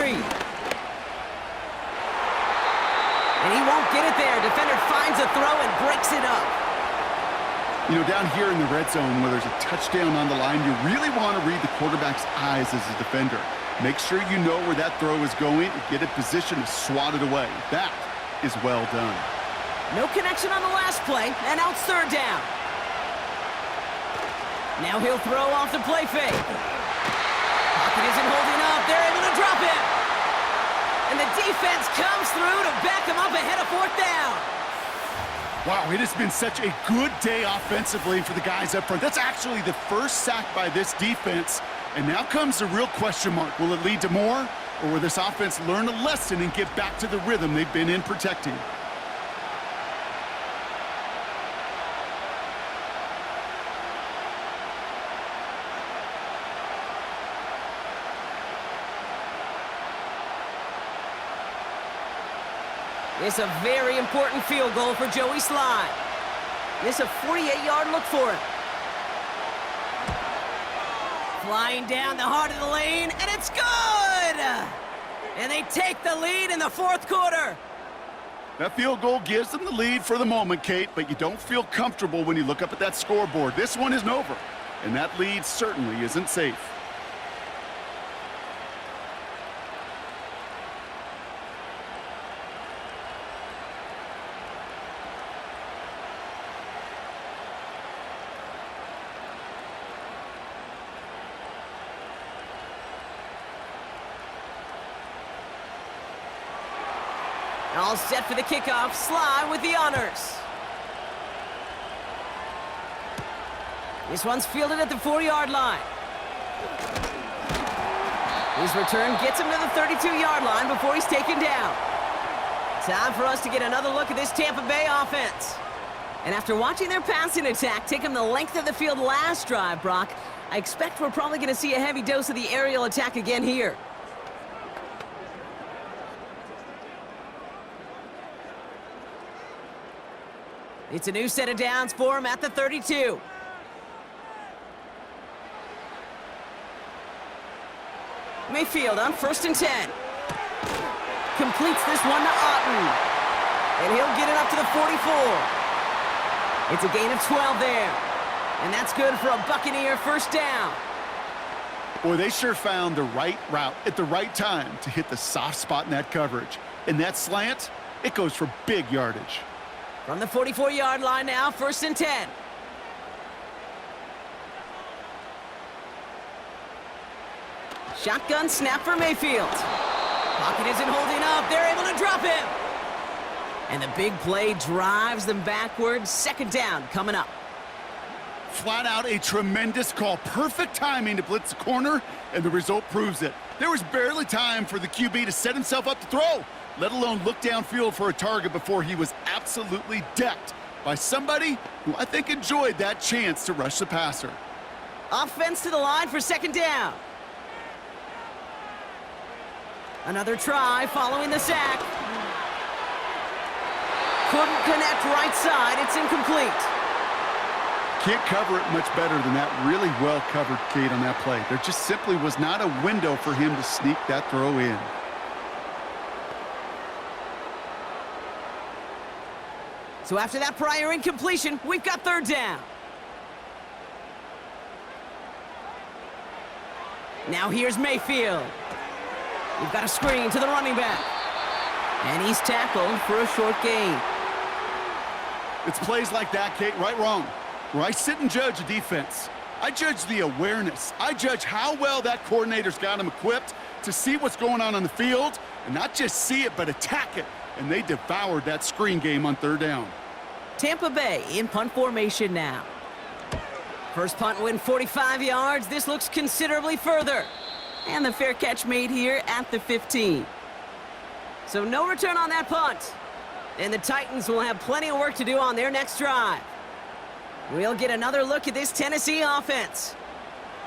And he won't get it there. Defender finds a throw and breaks it up. You know, down here in the red zone where there's a touchdown on the line, you really want to read the quarterback's eyes as a defender. Make sure you know where that throw is going and get in position to swat it away. That is well done. No connection on the last play, and now it's 3rd down. Now he'll throw off the play fake. Pocket isn't holding up. They're able to drop him. And the defense comes through to back him up ahead of 4th down. Wow, it has been such a good day offensively for the guys up front. That's actually the 1st sack by this defense. And now comes the real question mark. Will it lead to more? Or will this offense learn a lesson and get back to the rhythm they've been in protecting? It's a very important field goal for Joey Slye. This a 48-yard look for him. Flying down the heart of the lane, and it's good! And they take the lead in the fourth quarter. That field goal gives them the lead for the moment, Kate, but you don't feel comfortable when you look up at that scoreboard. This one isn't over, and that lead certainly isn't safe. All set for the kickoff. Sly with the honors. This one's fielded at the 4-yard line. His return gets him to the 32-yard line before he's taken down. Time for us to get another look at this Tampa Bay offense. And after watching their passing attack take them the length of the field last drive, Brock, I expect we're probably going to see a heavy dose of the aerial attack again here. It's a new set of downs for him at the 32. Mayfield on 1st and 10. Completes this one to Otten. And he'll get it up to the 44. It's a gain of 12 there. And that's good for a Buccaneer first down. Boy, they sure found the right route at the right time to hit the soft spot in that coverage. And that slant, it goes for big yardage. From the 44-yard line now, 1st and 10. Shotgun snap for Mayfield. Pocket isn't holding up. They're able to drop him. And the big play drives them backwards. 2nd down coming up. Flat out a tremendous call. Perfect timing to blitz the corner, and the result proves it. There was barely time for the QB to set himself up to throw, let alone look downfield for a target before he was absolutely decked by somebody who I think enjoyed that chance to rush the passer. Offense to the line for 2nd down. Another try following the sack. Couldn't connect right side. It's incomplete. Can't cover it much better than that. Really well covered, Kate, on that play. There just simply was not a window for him to sneak that throw in. So after that prior incompletion, we've got 3rd down. Now here's Mayfield. We've got a screen to the running back. And he's tackled for a short gain. It's plays like that, Kate, right, wrong, where I sit and judge a defense. I judge the awareness. I judge how well that coordinator's got him equipped to see what's going on the field, and not just see it, but attack it. And they devoured that screen game on 3rd down. Tampa Bay in punt formation now. First punt win 45 yards. This looks considerably further. And the fair catch made here at the 15. So no return on that punt. And the Titans will have plenty of work to do on their next drive. We'll get another look at this Tennessee offense.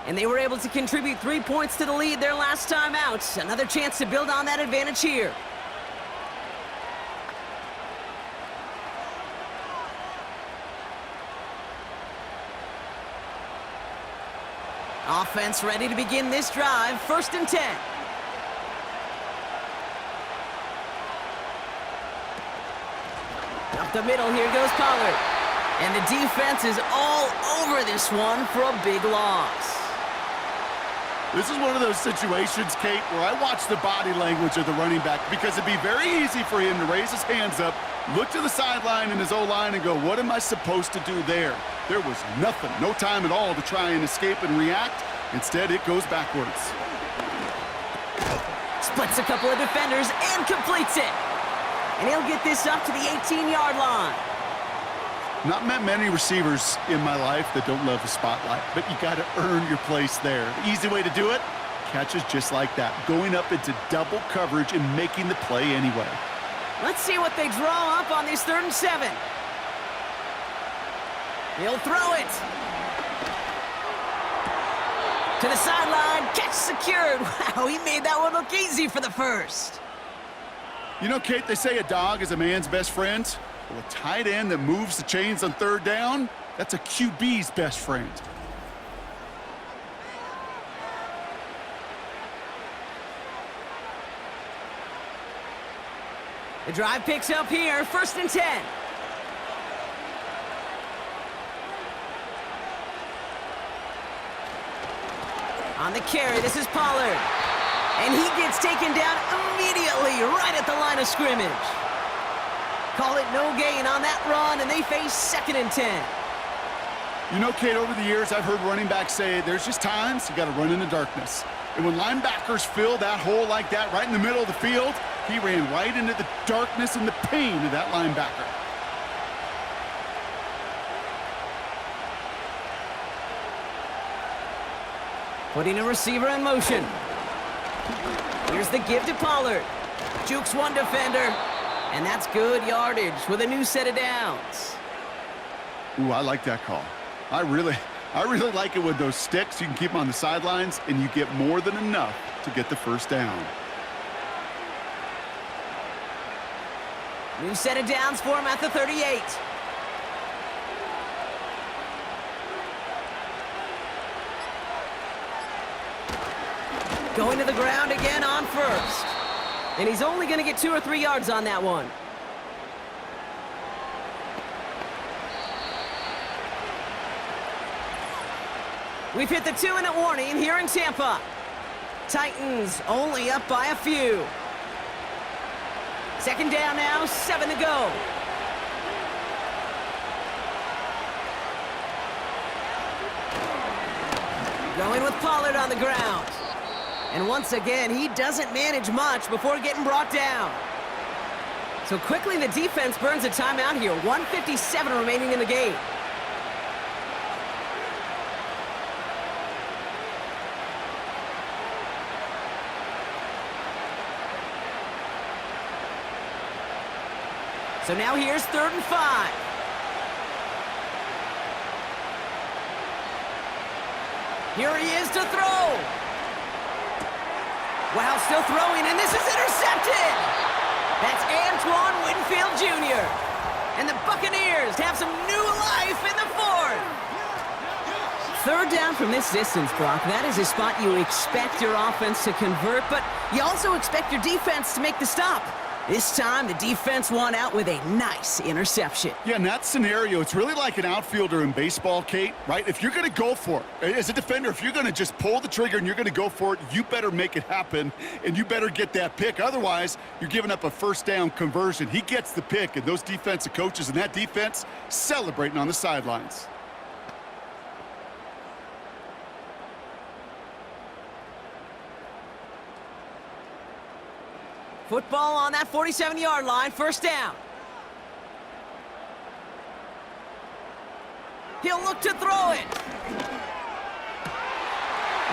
And they were able to contribute 3 points to the lead their last time out. Another chance to build on that advantage here. Offense ready to begin this drive. 1st and 10. Up the middle, here goes Pollard. And the defense is all over this one for a big loss. This is one of those situations, Kate, where I watch the body language of the running back, because it'd be very easy for him to raise his hands up, look to the sideline in his O-line and go, what am I supposed to do there? There was nothing, no time at all to try and escape and react. Instead, it goes backwards. Splits a couple of defenders and completes it. And he'll get this up to the 18-yard line. Not met many receivers in my life that don't love the spotlight, but you got to earn your place there. The easy way to do it, catches just like that, going up into double coverage and making the play anyway. Let's see what they draw up on this 3rd and 7. He'll throw it. To the sideline, catch secured. Wow, he made that one look easy for the first. You know, Kate, they say a dog is a man's best friend. Well, a tight end that moves the chains on third down, that's a QB's best friend. The drive picks up here, 1st and 10. On the carry, this is Pollard. And he gets taken down immediately right at the line of scrimmage. Call it no gain on that run, and they face 2nd and 10. You know, Kate, over the years, I've heard running backs say there's just times you got to run in the darkness. And when linebackers fill that hole like that right in the middle of the field, he ran right into the darkness and the pain of that linebacker. Putting a receiver in motion. Here's the give to Pollard. Jukes one defender. And that's good yardage with a new set of downs. Ooh, I like that call. I really like it with those sticks. You can keep them on the sidelines, and you get more than enough to get the 1st down. New set of downs for him at the 38. Going to the ground again on 1st. And he's only going to get 2 or 3 yards on that one. We've hit the 2-minute warning here in Tampa. Titans only up by a few. 2nd down now, 7 to go. Going with Pollard on the ground. And once again, he doesn't manage much before getting brought down. So quickly the defense burns a timeout here. 1:57 remaining in the game. So now here's 3rd and 5. Here he is to throw. Wow, still throwing, and this is intercepted. That's Antoine Winfield Jr. And the Buccaneers have some new life in the 4th. 3rd down from this distance, Brock. That is a spot you expect your offense to convert, but you also expect your defense to make the stop. This time, the defense won out with a nice interception. Yeah, in that scenario, it's really like an outfielder in baseball, Kate, right? If you're going to go for it, as a defender, if you're going to just pull the trigger and you're going to go for it, you better make it happen, and you better get that pick. Otherwise, you're giving up a 1st down conversion. He gets the pick, and those defensive coaches and that defense celebrating on the sidelines. Football on that 47-yard line, 1st down. He'll look to throw it.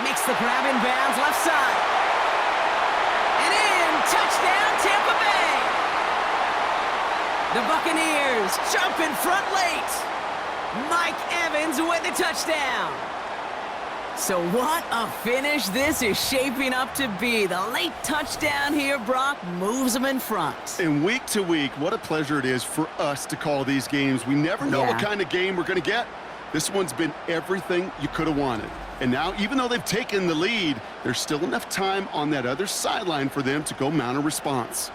Makes the grab in bounds, left side. And in, touchdown, Tampa Bay. The Buccaneers jump in front late. Mike Evans with the touchdown. So what a finish this is shaping up to be. The late touchdown here, Brock, moves them in front. And week to week, what a pleasure it is for us to call these games. We never know what kind of game we're going to get. This one's been everything you could have wanted. And now, even though they've taken the lead, there's still enough time on that other sideline for them to go mount a response.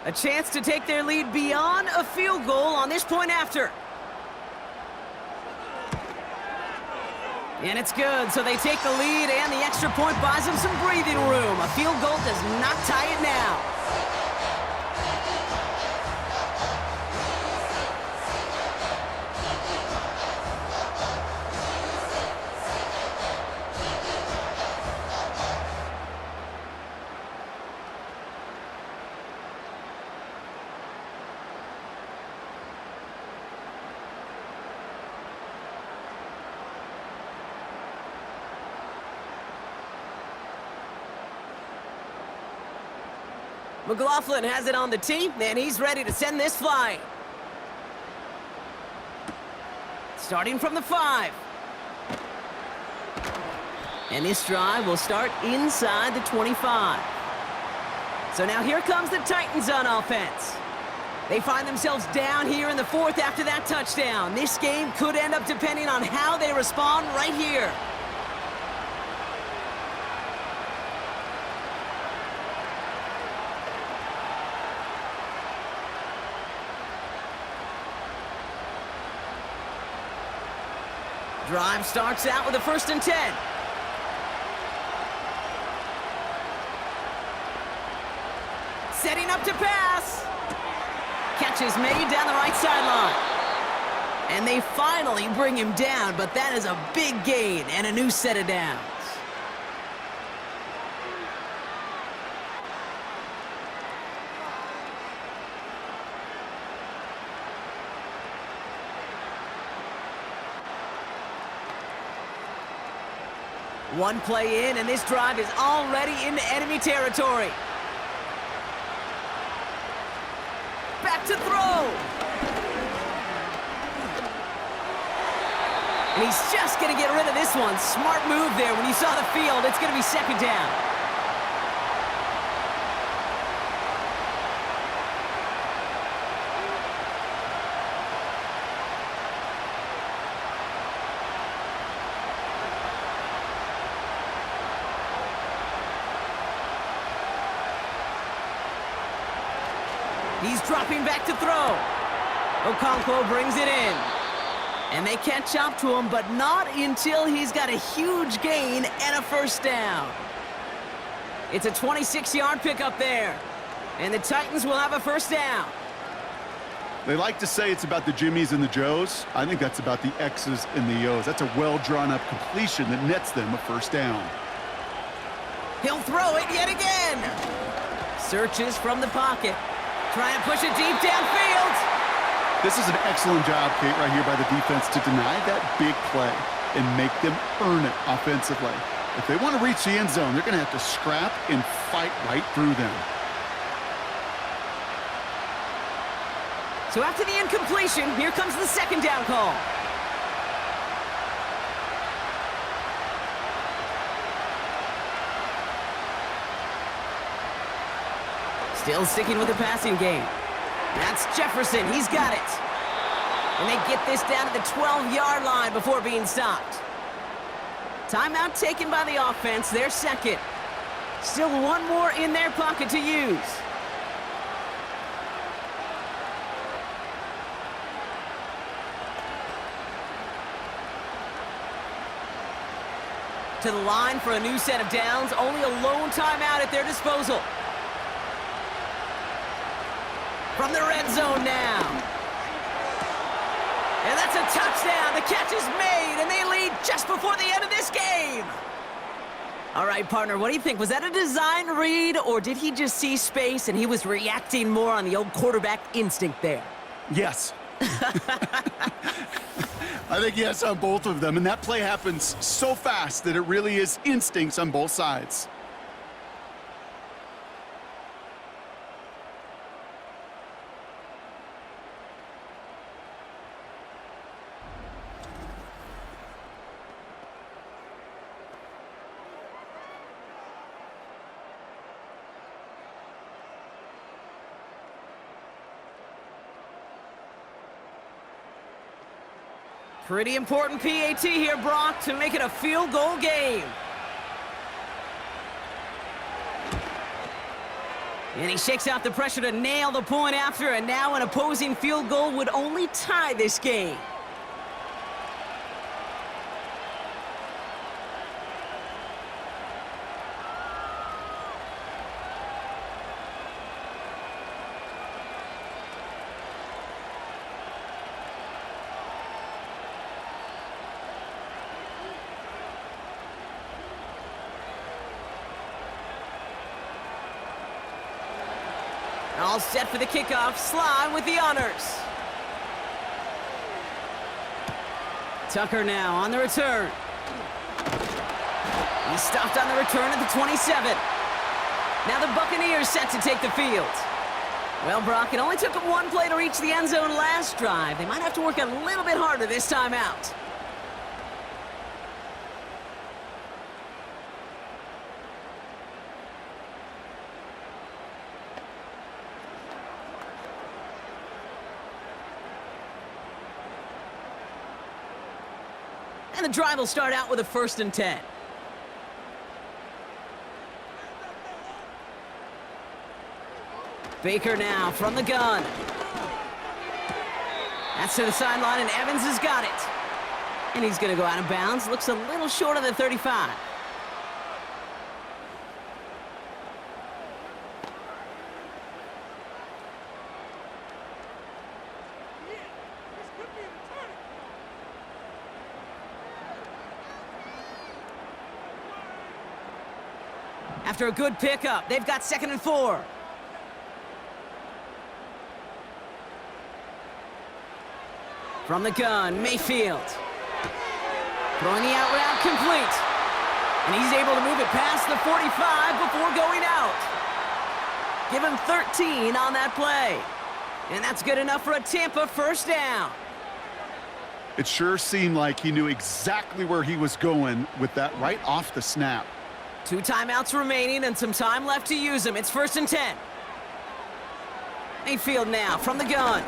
A chance to take their lead beyond a field goal on this point after. And it's good, so they take the lead, and the extra point buys them some breathing room. A field goal does not tie it now. McLaughlin has it on the tee, and he's ready to send this flying. Starting from the 5. And this drive will start inside the 25. So now here comes the Titans on offense. They find themselves down here in the fourth after that touchdown. This game could end up depending on how they respond right here. Drive starts out with a 1st and 10. Setting up to pass. Catch is made down the right sideline. And they finally bring him down, but that is a big gain and a new set of downs. One play in, and this drive is already into enemy territory. Back to throw. And he's just going to get rid of this one. Smart move there. When you saw the field, it's going to be 2nd down. He's dropping back to throw. Okonkwo brings it in. And they catch up to him, but not until he's got a huge gain and a 1st down. It's a 26-yard pickup there. And the Titans will have a 1st down. They like to say it's about the Jimmies and the Joes. I think that's about the X's and the O's. That's a well-drawn-up completion that nets them a 1st down. He'll throw it yet again. Searches from the pocket. Trying to push it deep downfield. This is an excellent job, Kate, right here by the defense to deny that big play and make them earn it offensively. If they want to reach the end zone, they're going to have to scrap and fight right through them. So after the incompletion, here comes the 2nd down call. Still sticking with the passing game. That's Jefferson. He's got it. And they get this down to the 12-yard line before being stopped. Timeout taken by the offense. Their 2nd. Still one more in their pocket to use. To the line for a new set of downs. Only a lone timeout at their disposal. From the red zone now. And that's a touchdown. The catch is made, and they lead just before the end of this game. All right, partner, what do you think? Was that a design read, or did he just see space and he was reacting more on the old quarterback instinct there? Yes. I think yes on both of them, and that play happens so fast that it really is instincts on both sides. Pretty important PAT here, Brock, to make it a field goal game. And he shakes out the pressure to nail the point after, and now an opposing field goal would only tie this game. All set for the kickoff. Sly with the honors. Tucker now on the return. He's stopped on the return at the 27. Now the Buccaneers set to take the field. Well, Brock, it only took them one play to reach the end zone last drive. They might have to work a little bit harder this time out. And the drive will start out with a 1st and 10. Baker now from the gun. That's to the sideline, and Evans has got it. And he's going to go out of bounds. Looks a little short of the 35. After a good pickup, they've got 2nd and 4. From the gun, Mayfield. Throwing the out route complete. And he's able to move it past the 45 before going out. Give him 13 on that play. And that's good enough for a Tampa 1st down. It sure seemed like he knew exactly where he was going with that right off the snap. 2 timeouts remaining and some time left to use them. It's 1st and 10. Mayfield now from the gun.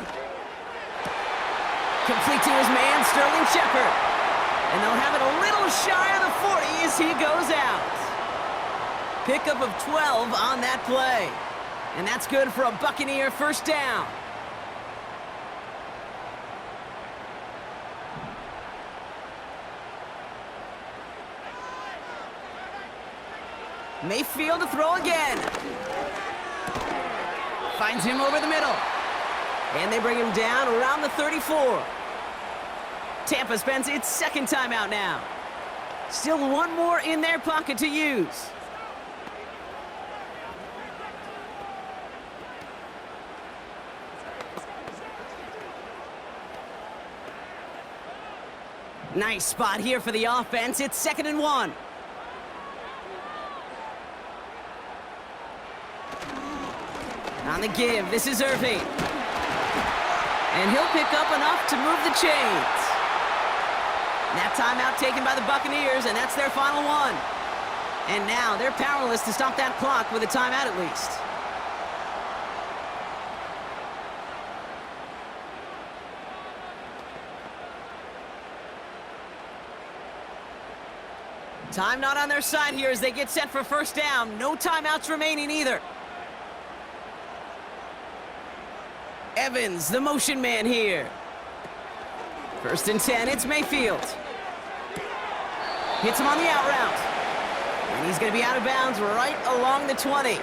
Complete to his man, Sterling Shepard. And they'll have it a little shy of the 40 as he goes out. Pickup of 12 on that play. And that's good for a Buccaneer 1st down. Mayfield to throw again. Finds him over the middle. And they bring him down around the 34. Tampa spends its 2nd timeout now. Still one more in their pocket to use. Nice spot here for the offense. It's 2nd and 1. On the give, this is Irving. And he'll pick up enough to move the chains. That timeout taken by the Buccaneers, and that's their final one. And now they're powerless to stop that clock with a timeout at least. Time not on their side here as they get set for 1st down. No timeouts remaining either. Evans, the motion man here. 1st and 10, it's Mayfield. Hits him on the out route. And he's going to be out of bounds right along the 20.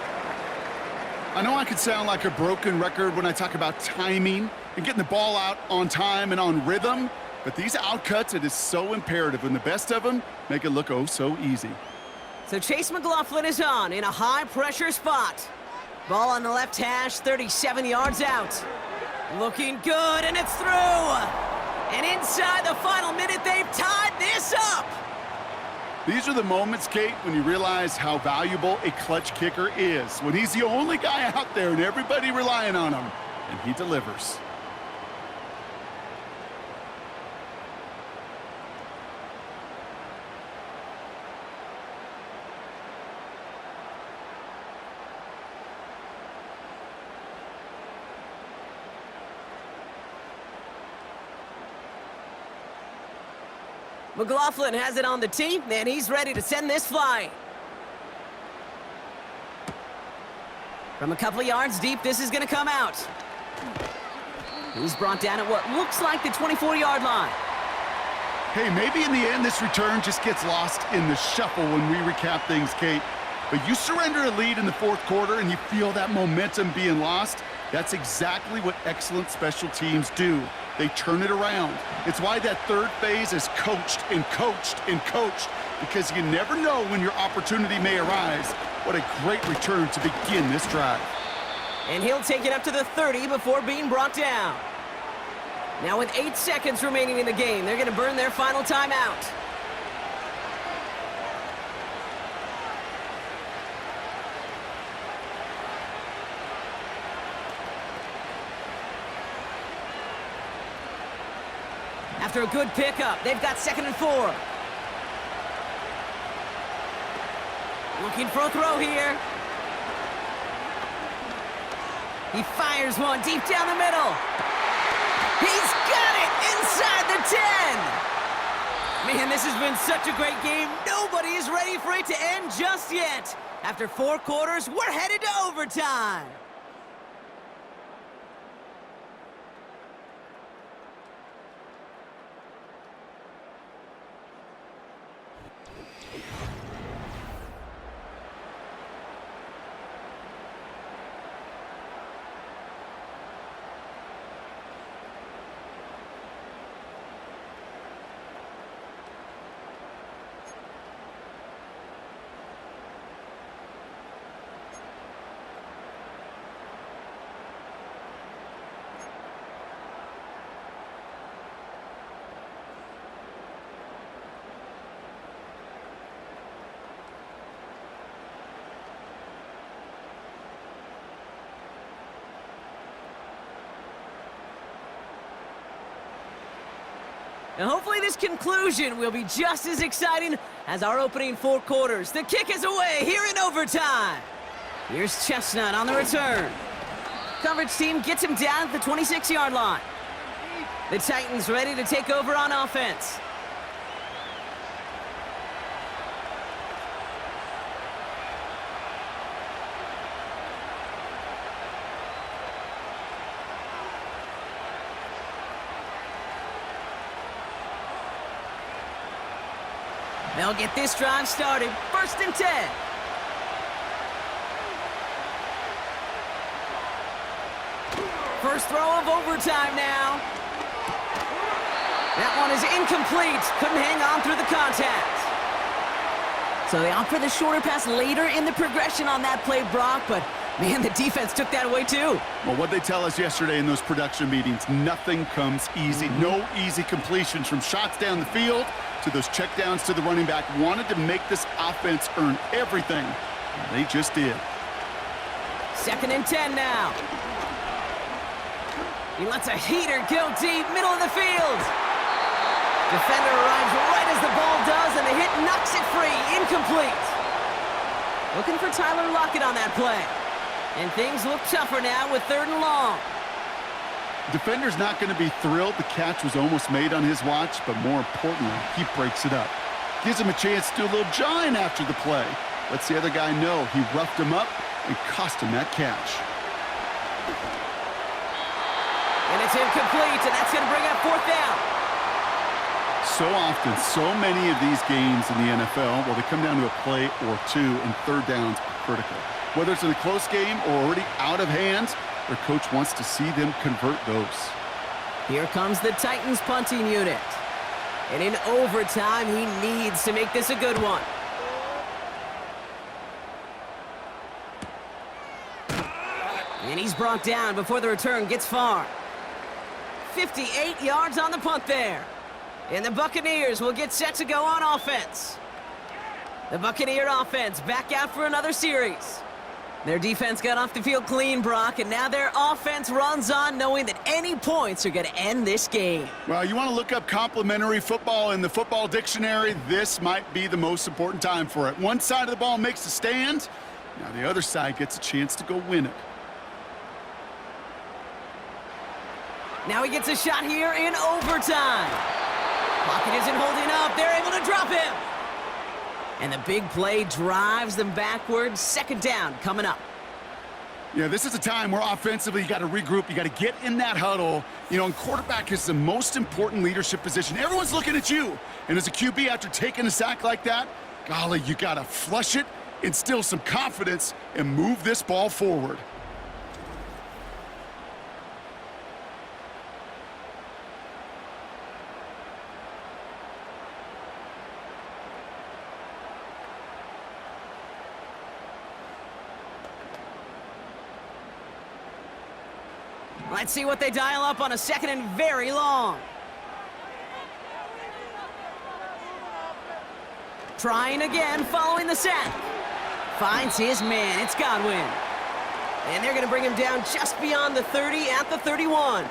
I know I could sound like a broken record when I talk about timing and getting the ball out on time and on rhythm, but these outcuts, it is so imperative, and the best of them make it look oh so easy. So Chase McLaughlin is on in a high-pressure spot. Ball on the left hash, 37 yards out. Looking good, and it's through. And inside the final minute, they've tied this up. These are the moments, Kate, when you realize how valuable a clutch kicker is. When he's the only guy out there and everybody relying on him, and he delivers. McLaughlin has it on the tee, and he's ready to send this flying. From a couple of yards deep, this is going to come out. He's brought down at what looks like the 24-yard line. Hey, maybe in the end, this return just gets lost in the shuffle when we recap things, Kate. But you surrender a lead in the 4th quarter and you feel that momentum being lost. That's exactly what excellent special teams do. They turn it around. It's why that 3rd phase is coached and coached and coached, because you never know when your opportunity may arise. What a great return to begin this drive. And he'll take it up to the 30 before being brought down. Now with 8 seconds remaining in the game, they're going to burn their final timeout. After a good pickup, they've got 2nd and 4. Looking for a throw here. He fires one deep down the middle. He's got it inside the 10. Man, this has been such a great game. Nobody is ready for it to end just yet. After 4 quarters, we're headed to overtime. And hopefully this conclusion will be just as exciting as our opening 4 quarters. The kick is away here in overtime. Here's Chestnut on the return. Coverage team gets him down at the 26-yard line. The Titans ready to take over on offense. They'll get this drive started. 1st and 10. First throw of overtime now. That one is incomplete. Couldn't hang on through the contact. So they opt for the shorter pass later in the progression on that play, Brock, but man, the defense took that away too. Well, what they tell us yesterday in those production meetings, nothing comes easy. No easy completions from shots down the field to those checkdowns to the running back. Wanted to make this offense earn everything. They just did. 2nd and 10 now. He lets a heater go deep, middle of the field. Defender arrives right as the ball does, and the hit knocks it free. Incomplete. Looking for Tyler Lockett on that play. And things look tougher now with 3rd and long. Defender's not going to be thrilled the catch was almost made on his watch, but more importantly, he breaks it up. Gives him a chance to do a little jawing after the play. Lets the other guy know he roughed him up and cost him that catch. And it's incomplete, and that's going to bring up 4th down. So often, so many of these games in the NFL, well, they come down to a play or 2, and 3rd downs are critical. Whether it's in a close game or already out of hand, their coach wants to see them convert those. Here comes the Titans punting unit. And in overtime, he needs to make this a good one. And he's brought down before the return gets far. 58 yards on the punt there. And the Buccaneers will get set to go on offense. The Buccaneer offense back out for another series. Their defense got off the field clean, Brock, and now their offense runs on knowing that any points are going to end this game. Well, you want to look up complimentary football in the football dictionary, this might be the most important time for it. One side of the ball makes a stand, now the other side gets a chance to go win it. Now he gets a shot here in overtime. Pocket isn't holding up. They're able to drop him. And the big play drives them backwards. 2nd down coming up. Yeah, this is a time where offensively you got to regroup. You got to get in that huddle. You know, and quarterback is the most important leadership position. Everyone's looking at you. And as a QB, after taking a sack like that, golly, you got to flush it, instill some confidence, and move this ball forward. Let's see what they dial up on a 2nd and very long. Trying again, following the sack. Finds his man. It's Godwin. And they're going to bring him down just beyond the 30 at the 31.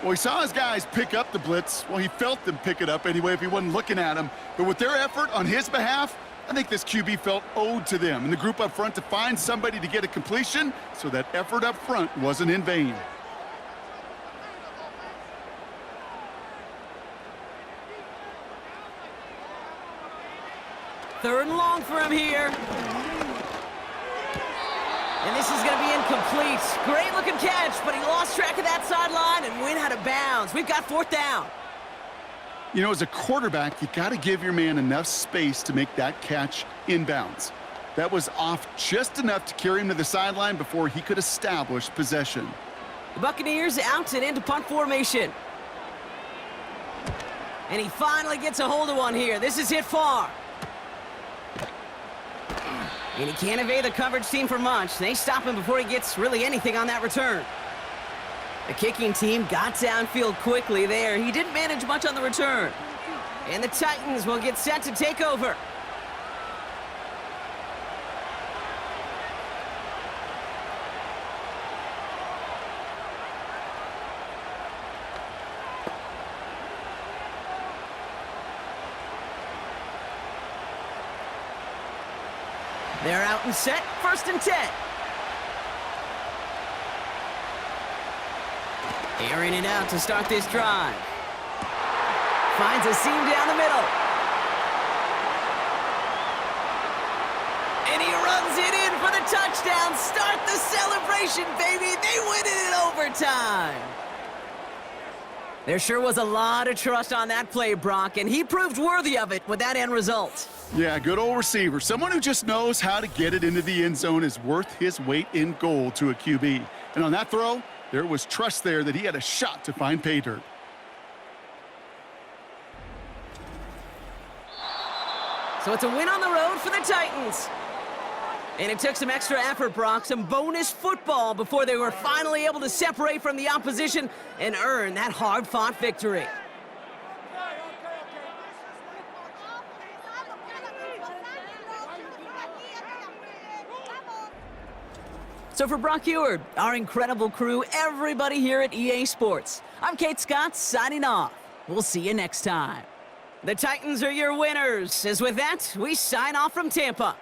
Well, he saw his guys pick up the blitz. Well, he felt them pick it up anyway if he wasn't looking at him. But with their effort on his behalf, I think this QB felt owed to them and the group up front to find somebody to get a completion, so that effort up front wasn't in vain. 3rd and long for him here. And this is going to be incomplete. Great-looking catch, but he lost track of that sideline and went out of bounds. We've got 4th down. You know, as a quarterback, you got to give your man enough space to make that catch inbounds. That was off just enough to carry him to the sideline before he could establish possession. The Buccaneers out and into punt formation. And he finally gets a hold of one here. This is hit far. And he can't evade the coverage team for much. They stop him before he gets really anything on that return. The kicking team got downfield quickly there. He didn't manage much on the return. And the Titans will get set to take over. They're out and set, 1st and 10. Airing it out to start this drive. Finds a seam down the middle. And he runs it in for the touchdown. Start the celebration, baby. They win it in overtime. There sure was a lot of trust on that play, Brock, and he proved worthy of it with that end result. Yeah, good old receiver. Someone who just knows how to get it into the end zone is worth his weight in gold to a QB. And on that throw, there was trust there that he had a shot to find pay dirt. So it's a win on the road for the Titans. And it took some extra effort, Brock, some bonus football before they were finally able to separate from the opposition and earn that hard-fought victory. So for Brock Eward, our incredible crew, everybody here at EA Sports, I'm Kate Scott signing off. We'll see you next time. The Titans are your winners. As with that, we sign off from Tampa.